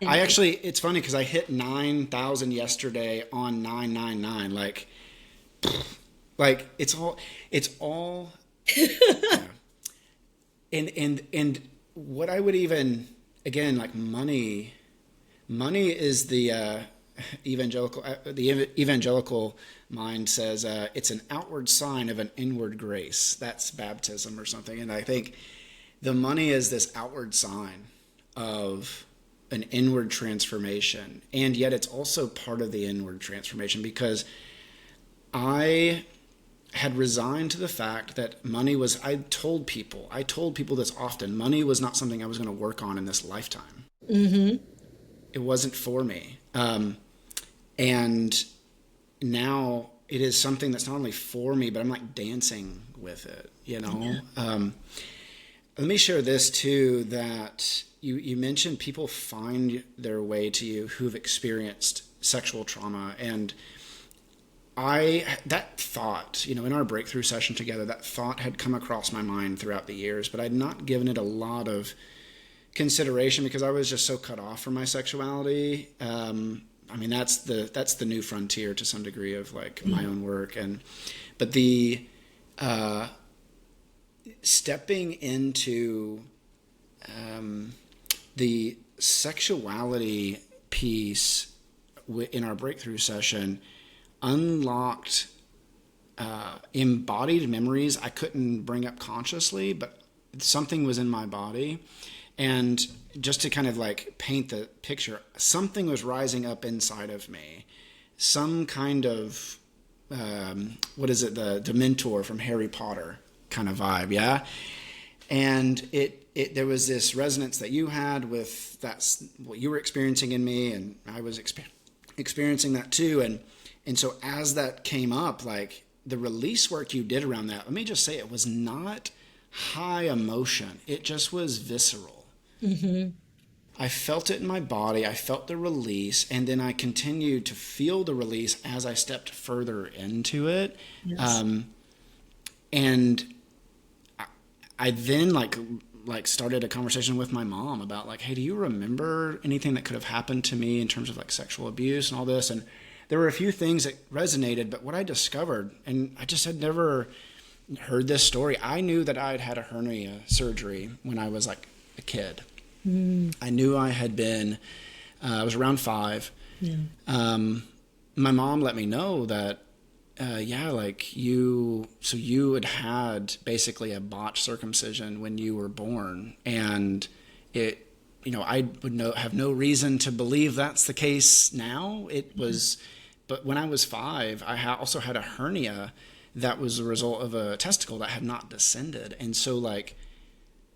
Speaker 2: It's funny because I hit 9,000 yesterday on 999. Like it's all, yeah. And what I would even, again, like money is the evangelical mind says it's an outward sign of an inward grace. That's baptism or something. And I think the money is this outward sign of an inward transformation, and yet it's also part of the inward transformation, because I had resigned to the fact that money was, I told people this often, money was not something I was going to work on in this lifetime. Mm-hmm. It wasn't for me. And now it is something that's not only for me, but I'm like dancing with it, Yeah. Let me share this too, that you mentioned people find their way to you who've experienced sexual trauma. And that thought, in our breakthrough session together, that thought had come across my mind throughout the years, but I'd not given it a lot of consideration because I was just so cut off from my sexuality. I mean, that's the new frontier to some degree of like my own work. But the stepping into the sexuality piece in our breakthrough session unlocked embodied memories I couldn't bring up consciously, but something was in my body. And just to kind of like paint the picture, something was rising up inside of me, some kind of what is it, the Dementor from Harry Potter kind of vibe, yeah. And there was this resonance that you had with that's what you were experiencing in me, and I was experiencing that too. And so as that came up, like the release work you did around that, let me just say, it was not high emotion. It just was visceral. Mm-hmm. I felt it in my body. I felt the release, and then I continued to feel the release as I stepped further into it. Yes. And I then like started a conversation with my mom about like, hey, do you remember anything that could have happened to me in terms of like sexual abuse and all this? And there were a few things that resonated, but what I discovered, and I just had never heard this story. I knew that I'd had a hernia surgery when I was like a kid. Mm. I knew I had been, I was around 5. Yeah. My mom let me know that, like you had basically a botched circumcision when you were born, and it, I would have no reason to believe that's the case now. It was, but when I was 5, I also had a hernia that was the result of a testicle that had not descended. And so like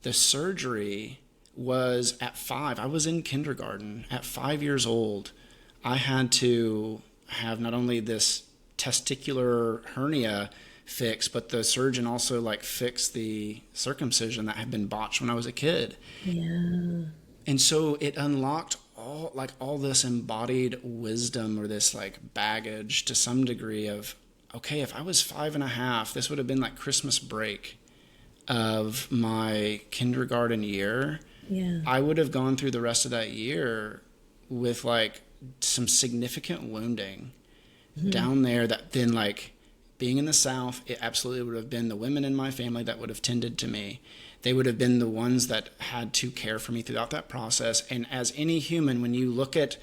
Speaker 2: The surgery was at 5. I was in kindergarten. At 5 years old, I had to have not only this testicular hernia fixed, but the surgeon also like fixed the circumcision that had been botched when I was a kid.
Speaker 1: Yeah.
Speaker 2: And so it unlocked all this embodied wisdom, or this like baggage to some degree of, okay, if I was 5.5, this would have been like Christmas break of my kindergarten year.
Speaker 1: Yeah.
Speaker 2: I would have gone through the rest of that year with like some significant wounding down there, that then, like, being in the South, it absolutely would have been the women in my family that would have tended to me. They would have been the ones that had to care for me throughout that process. And as any human, when you look at,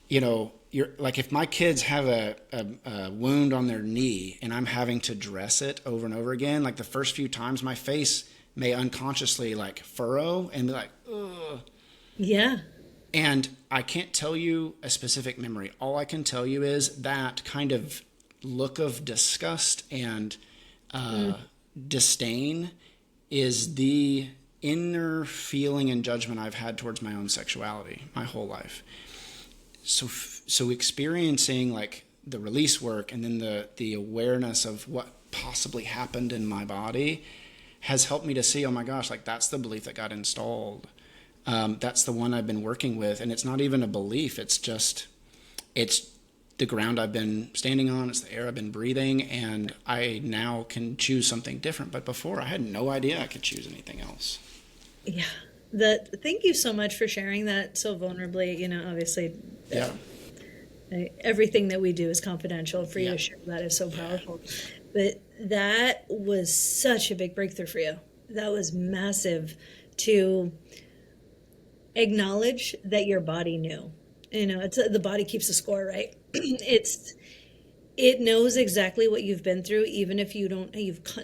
Speaker 2: you're like, if my kids have a wound on their knee and I'm having to dress it over and over again, like the first few times my face may unconsciously like furrow and be like, ugh.
Speaker 1: Yeah.
Speaker 2: And I can't tell you a specific memory. All I can tell you is that kind of look of disgust and disdain is the inner feeling and judgment I've had towards my own sexuality my whole life. So experiencing like the release work and then the awareness of what possibly happened in my body has helped me to see, oh my gosh, like that's the belief that got installed. That's the one I've been working with. And it's not even a belief. It's the ground I've been standing on. It's the air I've been breathing. And I now can choose something different. But before, I had no idea I could choose anything else.
Speaker 1: Yeah. Thank you so much for sharing that so vulnerably. Obviously,
Speaker 2: Yeah.
Speaker 1: everything that we do is confidential. For you
Speaker 2: Yeah.
Speaker 1: to share that is so powerful. But that was such a big breakthrough for you. That was massive to acknowledge that your body knew. It's the body keeps the score, right? It knows exactly what you've been through, even if you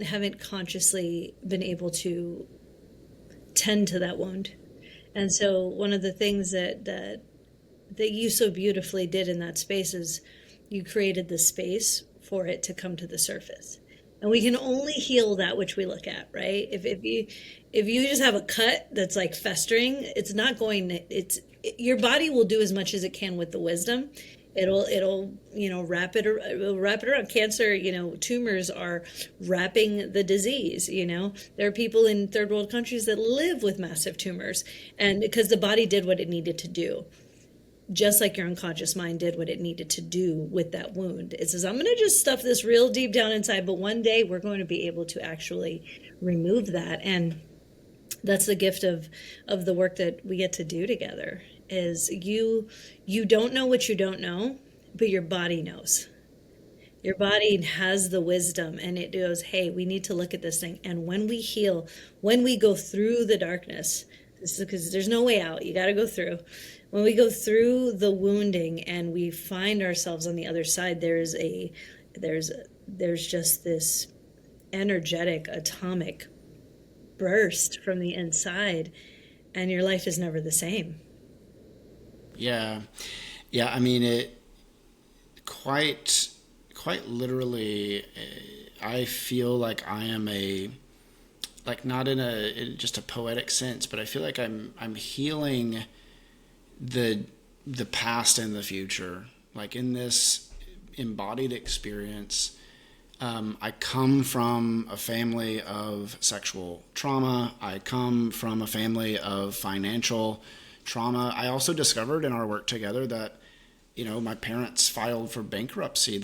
Speaker 1: haven't consciously been able to tend to that wound. And so one of the things that you so beautifully did in that space is you created the space for it to come to the surface. And we can only heal that which we look at, right? If you just have a cut that's like festering, it's not going to, your body will do as much as it can with the wisdom. It'll wrap it around. Cancer, tumors are wrapping the disease. There are people in third world countries that live with massive tumors, and because the body did what it needed to do, just like your unconscious mind did what it needed to do with that wound. It says, I'm going to just stuff this real deep down inside, but one day we're going to be able to actually remove that. And that's the gift of the work that we get to do together, is you don't know what you don't know, but your body knows. Your body has the wisdom, and it goes, hey, we need to look at this thing. And when we heal, when we go through the darkness, this is because there's no way out, you got to go through. When we go through the wounding and we find ourselves on the other side, there's just this energetic atomic burst from the inside, and your life is never the same.
Speaker 2: Yeah. I mean, it quite literally, I feel like I am not in just a poetic sense, but I feel like I'm healing the past and the future, like in this embodied experience. I come from a family of sexual trauma. I come from a family of financial trauma. I also discovered in our work together that, my parents filed for bankruptcy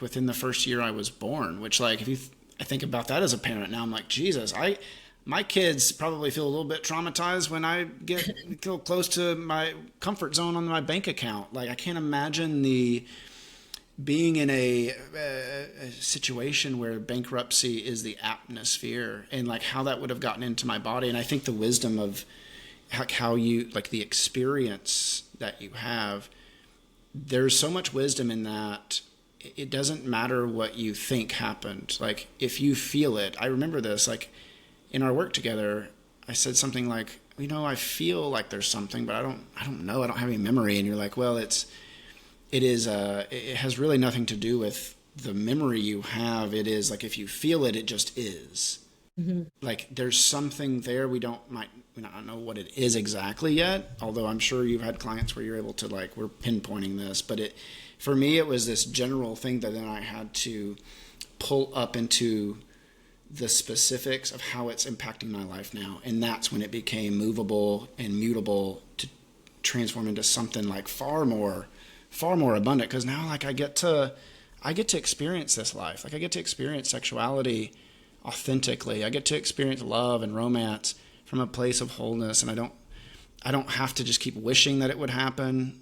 Speaker 2: within the first year I was born, which, like, I think about that as a parent now, I'm like, Jesus, my kids probably feel a little bit traumatized when I feel close to my comfort zone on my bank account. Like, I can't imagine being in a situation where bankruptcy is the atmosphere, and like how that would have gotten into my body. And I think the wisdom of how you, like, the experience that you have, there's so much wisdom in that. It doesn't matter what you think happened. Like, if you feel it, I remember this, like, in our work together, I said something like, I feel like there's something, but I don't know. I don't have any memory. And you're like, well, it has really nothing to do with the memory you have. It is like, if you feel it, it just is. Like there's something there we don't know what it is exactly yet, although I'm sure you've had clients where you're able to like, we're pinpointing this, but it, for me, it was this general thing that then I had to pull up into the specifics of how it's impacting my life now. And that's when it became movable and mutable to transform into something like far more abundant. Cause now like I get to experience this life. Like I get to experience sexuality authentically. I get to experience love and romance from a place of wholeness. And I don't have to just keep wishing that it would happen.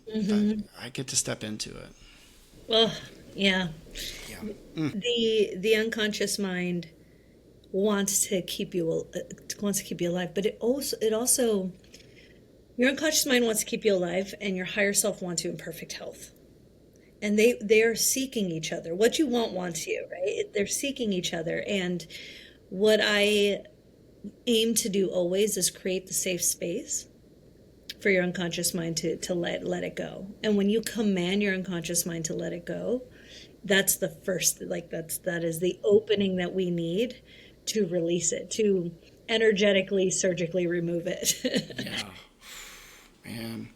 Speaker 2: I get to step into it.
Speaker 1: Well, yeah.
Speaker 2: Yeah.
Speaker 1: The unconscious mind wants to keep you alive, but it also your unconscious mind wants to keep you alive, and your higher self wants you in perfect health. And they are seeking each other. What you want wants you, right? They're seeking each other. And what I aim to do always is create the safe space for your unconscious mind to let it go. And when you command your unconscious mind to let it go, that's the first, like that is the opening that we need to release it, to energetically, surgically remove it.
Speaker 2: Yeah. Man.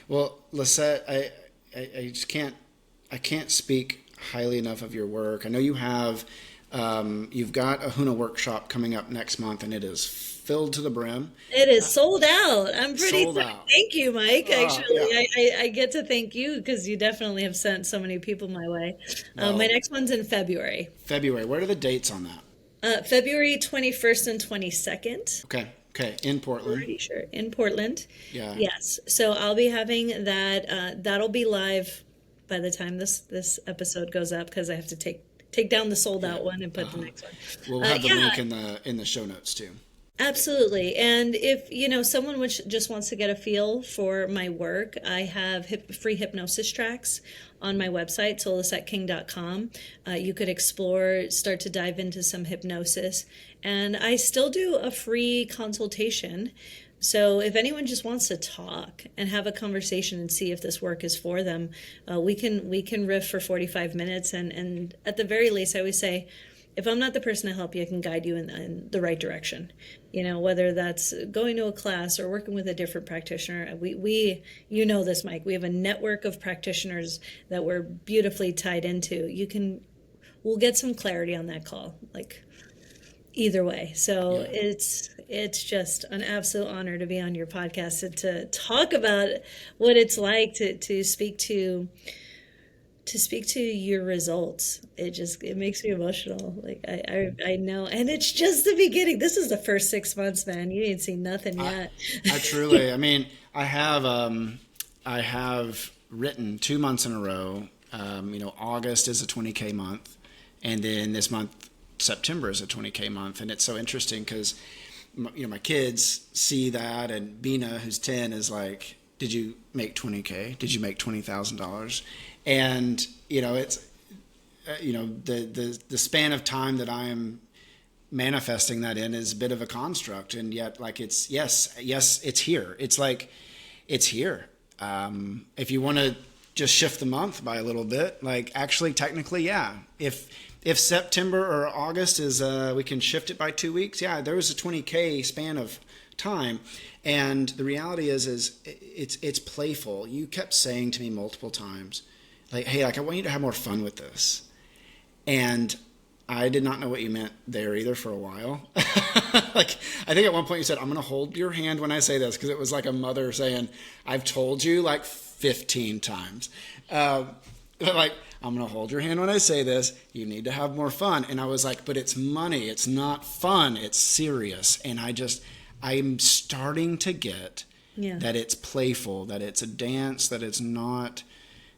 Speaker 2: Well, Lisette, I just I can't speak highly enough of your work. I know you have, you've got a Huna workshop coming up next month, and it is filled to the brim.
Speaker 1: It is sold out. I'm pretty
Speaker 2: Sold out.
Speaker 1: Thank you, Mike. Actually,
Speaker 2: Yeah.
Speaker 1: I get to thank you because you definitely have sent so many people my way. My
Speaker 2: Well,
Speaker 1: next one's in February.
Speaker 2: February. What are the dates on that?
Speaker 1: February 21st and 22nd.
Speaker 2: Okay. Okay. In Portland.
Speaker 1: Pretty sure in Portland.
Speaker 2: Yeah.
Speaker 1: Yes. So I'll be having that. That'll be live by the time this episode goes up because I have to take down the sold out one and put the next one.
Speaker 2: We'll have the
Speaker 1: Yeah.
Speaker 2: link in the show notes too.
Speaker 1: Absolutely. And if, someone which just wants to get a feel for my work, I have free hypnosis tracks on my website, lissetking.com. You could explore, start to dive into some hypnosis. And I still do a free consultation. So if anyone just wants to talk and have a conversation and see if this work is for them, we can riff for 45 minutes. And at the very least, I always say, if I'm not the person to help you, I can guide you in the right direction. Whether that's going to a class or working with a different practitioner. We this, Mike. We have a network of practitioners that we're beautifully tied into. We'll get some clarity on that call, like either way. So
Speaker 2: Yeah.
Speaker 1: it's just an absolute honor to be on your podcast and to talk about what it's like to speak to your results. It makes me emotional. Like I know, and it's just the beginning. This is the first 6 months, man. You ain't seen nothing yet.
Speaker 2: I truly, I mean, I have written 2 months in a row. August is a 20K month, and then this month, September, is a 20K month, and it's so interesting because, my kids see that, and Bina, who's 10, is like, "Did you make 20K? Did you make $20,000?" And it's the span of time that I am manifesting that in is a bit of a construct, and yet like it's yes, it's here. It's like it's here. If you want to just shift the month by a little bit, like actually technically, yeah. If September or August is we can shift it by 2 weeks. Yeah, there was a 20K span of time. And the reality is it's playful. You kept saying to me multiple times, like, "Hey, like I want you to have more fun with this." And I did not know what you meant there either for a while. Like, I think at one point you said, "I'm going to hold your hand when I say this," because it was like a mother saying, "I've told you like 15 times." Like, "I'm going to hold your hand when I say this. You need to have more fun." And I was like, "But it's money. It's not fun. It's serious." And I'm starting to get that it's playful, that it's a dance, that it's not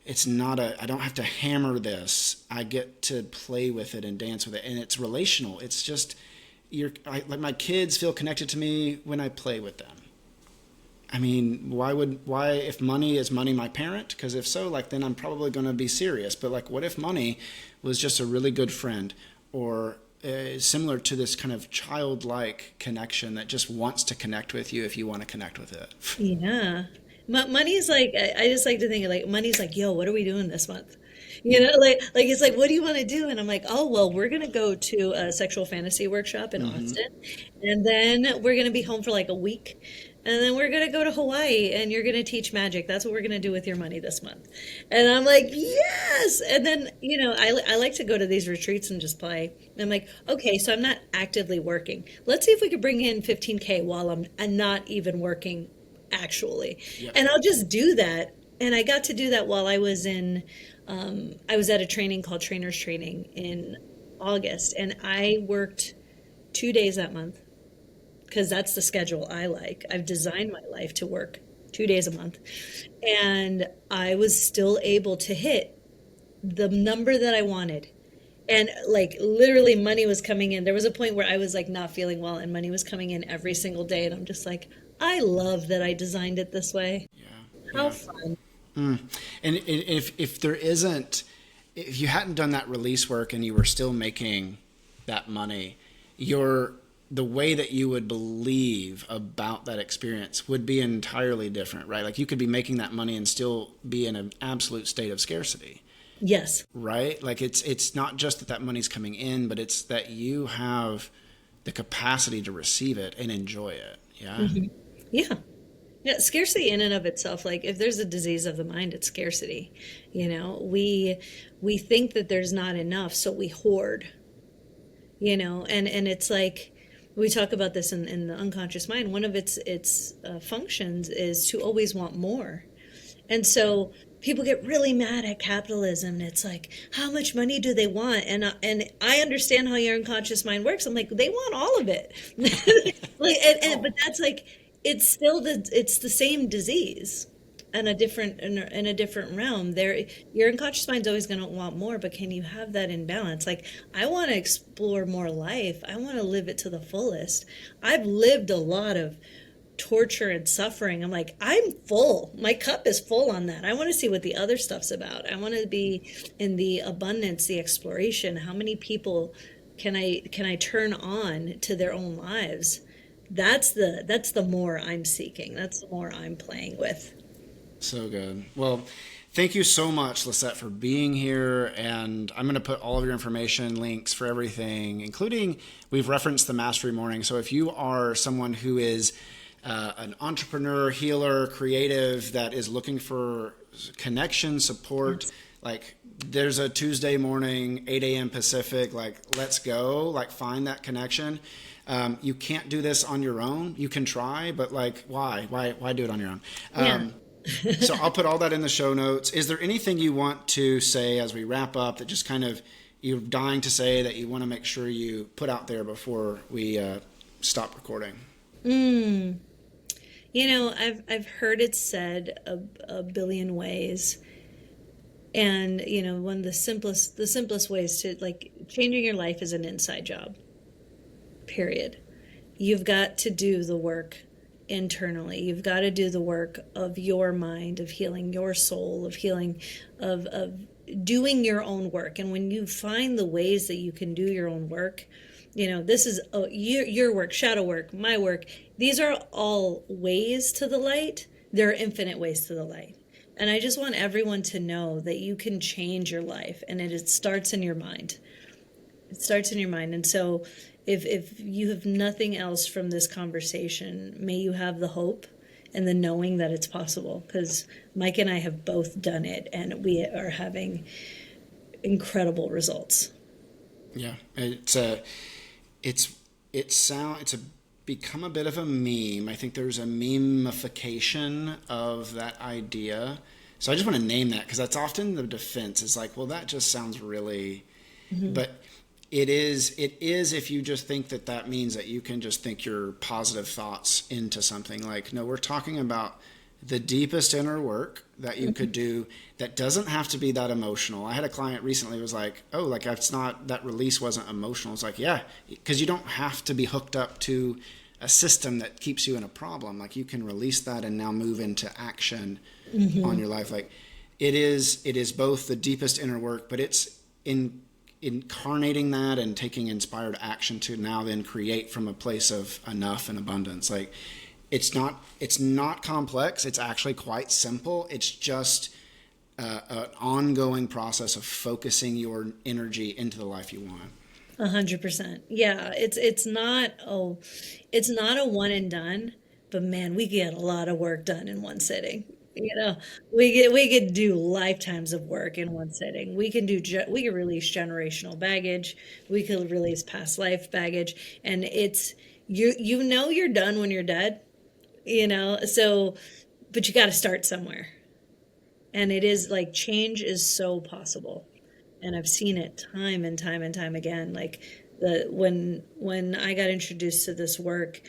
Speaker 2: I don't have to hammer this. I get to play with it and dance with it. And it's relational. It's just, like my kids feel connected to me when I play with them. I mean, why, if money is money, my parent? Because if so, like, then I'm probably going to be serious. But like, what if money was just a really good friend, or similar to this kind of childlike connection that just wants to connect with you if you want to connect with it?
Speaker 1: Yeah. Money's like, I just like to think of like, money's like, yo, what are we doing this month? Like it's like, what do you want to do? And I'm like, oh, well, we're gonna go to a sexual fantasy workshop in
Speaker 2: Mm-hmm.
Speaker 1: Austin, and then we're gonna be home for like a week, and then we're gonna go to Hawaii, and you're gonna teach magic. That's what we're gonna do with your money this month. And I'm like, yes. And then, I like to go to these retreats and just play. And I'm like, okay, so I'm not actively working. Let's see if we could bring in 15K while I'm not even working actually.
Speaker 2: Yep.
Speaker 1: And I'll just do that. And I got to do that while I was at a training called Trainers Training in August, and I worked 2 days that month because that's the schedule I like. I've designed my life to work 2 days a month, and I was still able to hit the number that I wanted. And like literally money was coming in. There was a point where I was like not feeling well and money was coming in every single day. And I'm just like, I love that I designed it this way.
Speaker 2: Yeah.
Speaker 1: How
Speaker 2: Yeah.
Speaker 1: fun.
Speaker 2: And if there isn't, if you hadn't done that release work and you were still making that money, the way that you would believe about that experience would be entirely different, right? Like you could be making that money and still be in an absolute state of scarcity,
Speaker 1: Yes.
Speaker 2: right? Like it's not just that money's coming in, but it's that you have the capacity to receive it and enjoy it. Yeah.
Speaker 1: Yeah. Yeah, scarcity in and of itself, like if there's a disease of the mind, it's scarcity. We think that there's not enough, so we hoard, and it's like we talk about this in the unconscious mind. One of its functions is to always want more. And so people get really mad at capitalism. And it's like, how much money do they want? And I understand how your unconscious mind works. I'm like, they want all of it. But that's like, it's the same disease in a different realm. Your unconscious mind's always going to want more, but can you have that in balance? Like, I want to explore more life. I want to live it to the fullest. I've lived a lot of torture and suffering. I'm like, I'm full. My cup is full on that. I want to see what the other stuff's about. I want to be in the abundance, the exploration. How many people can I turn on to their own lives? That's the more I'm seeking. That's the more I'm playing with.
Speaker 2: So good. Well, thank you so much, Lisette, for being here. And I'm going to put all of your information, links for everything, including we've referenced the Mastery Morning. So if you are someone who is an entrepreneur, healer, creative that is looking for connection, support, like there's a Tuesday morning, 8 a.m. Pacific, like let's go, like find that connection. You can't do this on your own. You can try, but like, why do it on your own?
Speaker 1: Yeah.
Speaker 2: So I'll put all that in the show notes. Is there anything you want to say as we wrap up that just kind of you're dying to say that you want to make sure you put out there before we stop recording?
Speaker 1: I've heard it said a billion ways, and one of the simplest ways to like changing your life is an inside job. Period. You've got to do the work internally. You've got to do the work of your mind, of healing your soul, of healing, of doing your own work. And when you find the ways that you can do your own work, this is your work, shadow work, my work. These are all ways to the light. There are infinite ways to the light. And I just want everyone to know that you can change your life, and it starts in your mind. It starts in your mind. And so if you have nothing else from this conversation, may you have the hope and the knowing that it's possible, because Mike and I have both done it, and we are having incredible results.
Speaker 2: Yeah, it's become a bit of a meme. I think there's a memification of that idea. So I just want to name that because that's often the defense is like, well, that just sounds really, but it is if you just think that means that you can just think your positive thoughts into something. Like, no, we're talking about the deepest inner work that you could do that doesn't have to be that emotional. I had a client recently who was like, oh, like it's not, that release wasn't emotional. It's like, yeah, because you don't have to be hooked up to a system that keeps you in a problem. Like you can release that and now move into action on your life. Like it is both the deepest inner work, but it's incarnating that and taking inspired action to now then create from a place of enough and abundance. Like it's not complex. It's actually quite simple. It's just an ongoing process of focusing your energy into the life you want.
Speaker 1: 100%. Yeah, it's not a one and done, but man, we get a lot of work done in one sitting. You know, we could do lifetimes of work in one sitting. We can release generational baggage. We could release past life baggage, and you know you're done when you're dead. So but you got to start somewhere. And it is like change is so possible. And I've seen it time and time and time again. Like when I got introduced to this work,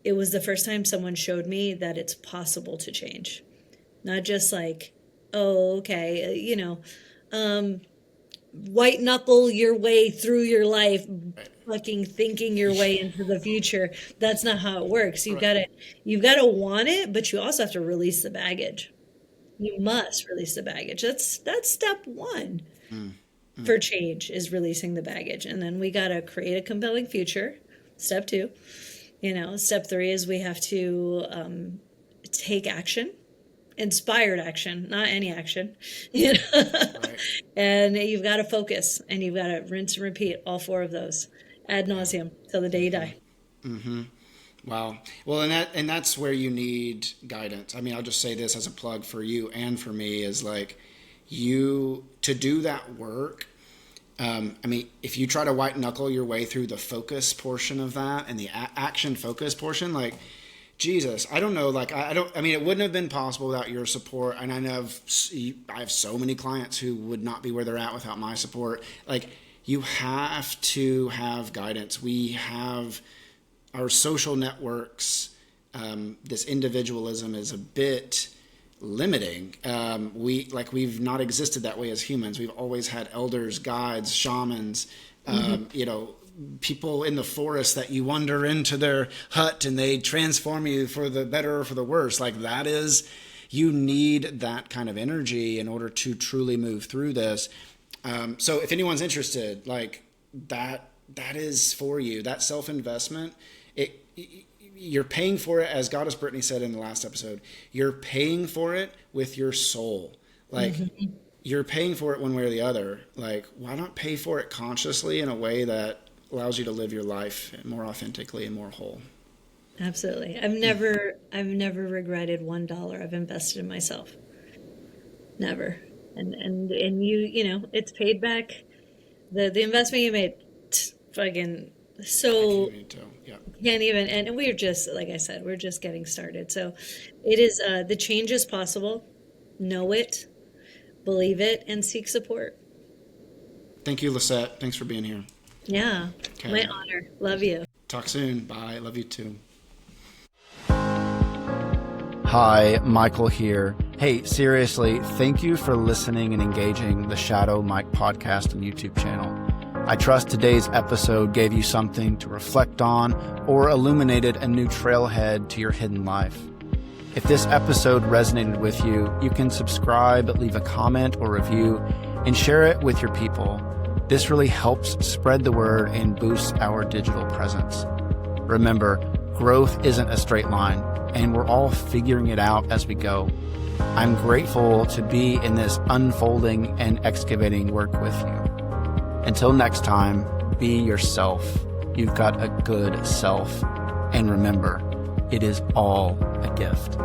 Speaker 1: it was the first time someone showed me that it's possible to change. Not just like, oh, okay, white knuckle your way through your life, fucking thinking your way into the future. That's not how it works. You've gotta want it, but you also have to release the baggage. You must release the baggage. That's step one for change, is releasing the baggage. And then we got to create a compelling future. Step two. Step three is we have to take action, inspired action, not any action.
Speaker 2: Right.
Speaker 1: And you've got to focus, and you've got to rinse and repeat all four of those ad nauseum till the day you die.
Speaker 2: Wow. Well, and that's where you need guidance. I mean, I'll just say this as a plug for you and for me, is like, you to do that work. I mean, if you try to white knuckle your way through the focus portion of that and the action focus portion, like, Jesus, I don't know. Like, I mean, it wouldn't have been possible without your support. And I have so many clients who would not be where they're at without my support. Like, you have to have guidance. We have our social networks. This individualism is a bit limiting. We've not existed that way as humans. We've always had elders, guides, shamans, people in the forest that you wander into their hut and they transform you for the better or for the worse. Like, you need that kind of energy in order to truly move through this. So if anyone's interested, like, that is for you. That self-investment, you're paying for it, as Goddess Brittany said in the last episode. You're paying for it with your soul. Like, you're paying for it one way or the other. Like, why not pay for it consciously in a way that allows you to live your life more authentically and more whole?
Speaker 1: Absolutely. I've never regretted $1 I've invested in myself. Never. And it's paid back. The investment you made, fucking so can't even, and we're just, like I said, we're just getting started. So it is, the change is possible. Know it, believe it, and seek support.
Speaker 2: Thank you, Lisset. Thanks for being here.
Speaker 1: Yeah. Okay. My honor. Love you.
Speaker 2: Talk soon. Bye. Love you too. Hi, Michael here. Hey, seriously, thank you for listening and engaging the Shadow Mike podcast and YouTube channel. I trust today's episode gave you something to reflect on or illuminated a new trailhead to your hidden life. If this episode resonated with you, you can subscribe, leave a comment or review, and share it with your people. This really helps spread the word and boosts our digital presence. Remember, growth isn't a straight line, and we're all figuring it out as we go. I'm grateful to be in this unfolding and excavating work with you. Until next time, be yourself. You've got a good self. And remember, it is all a gift.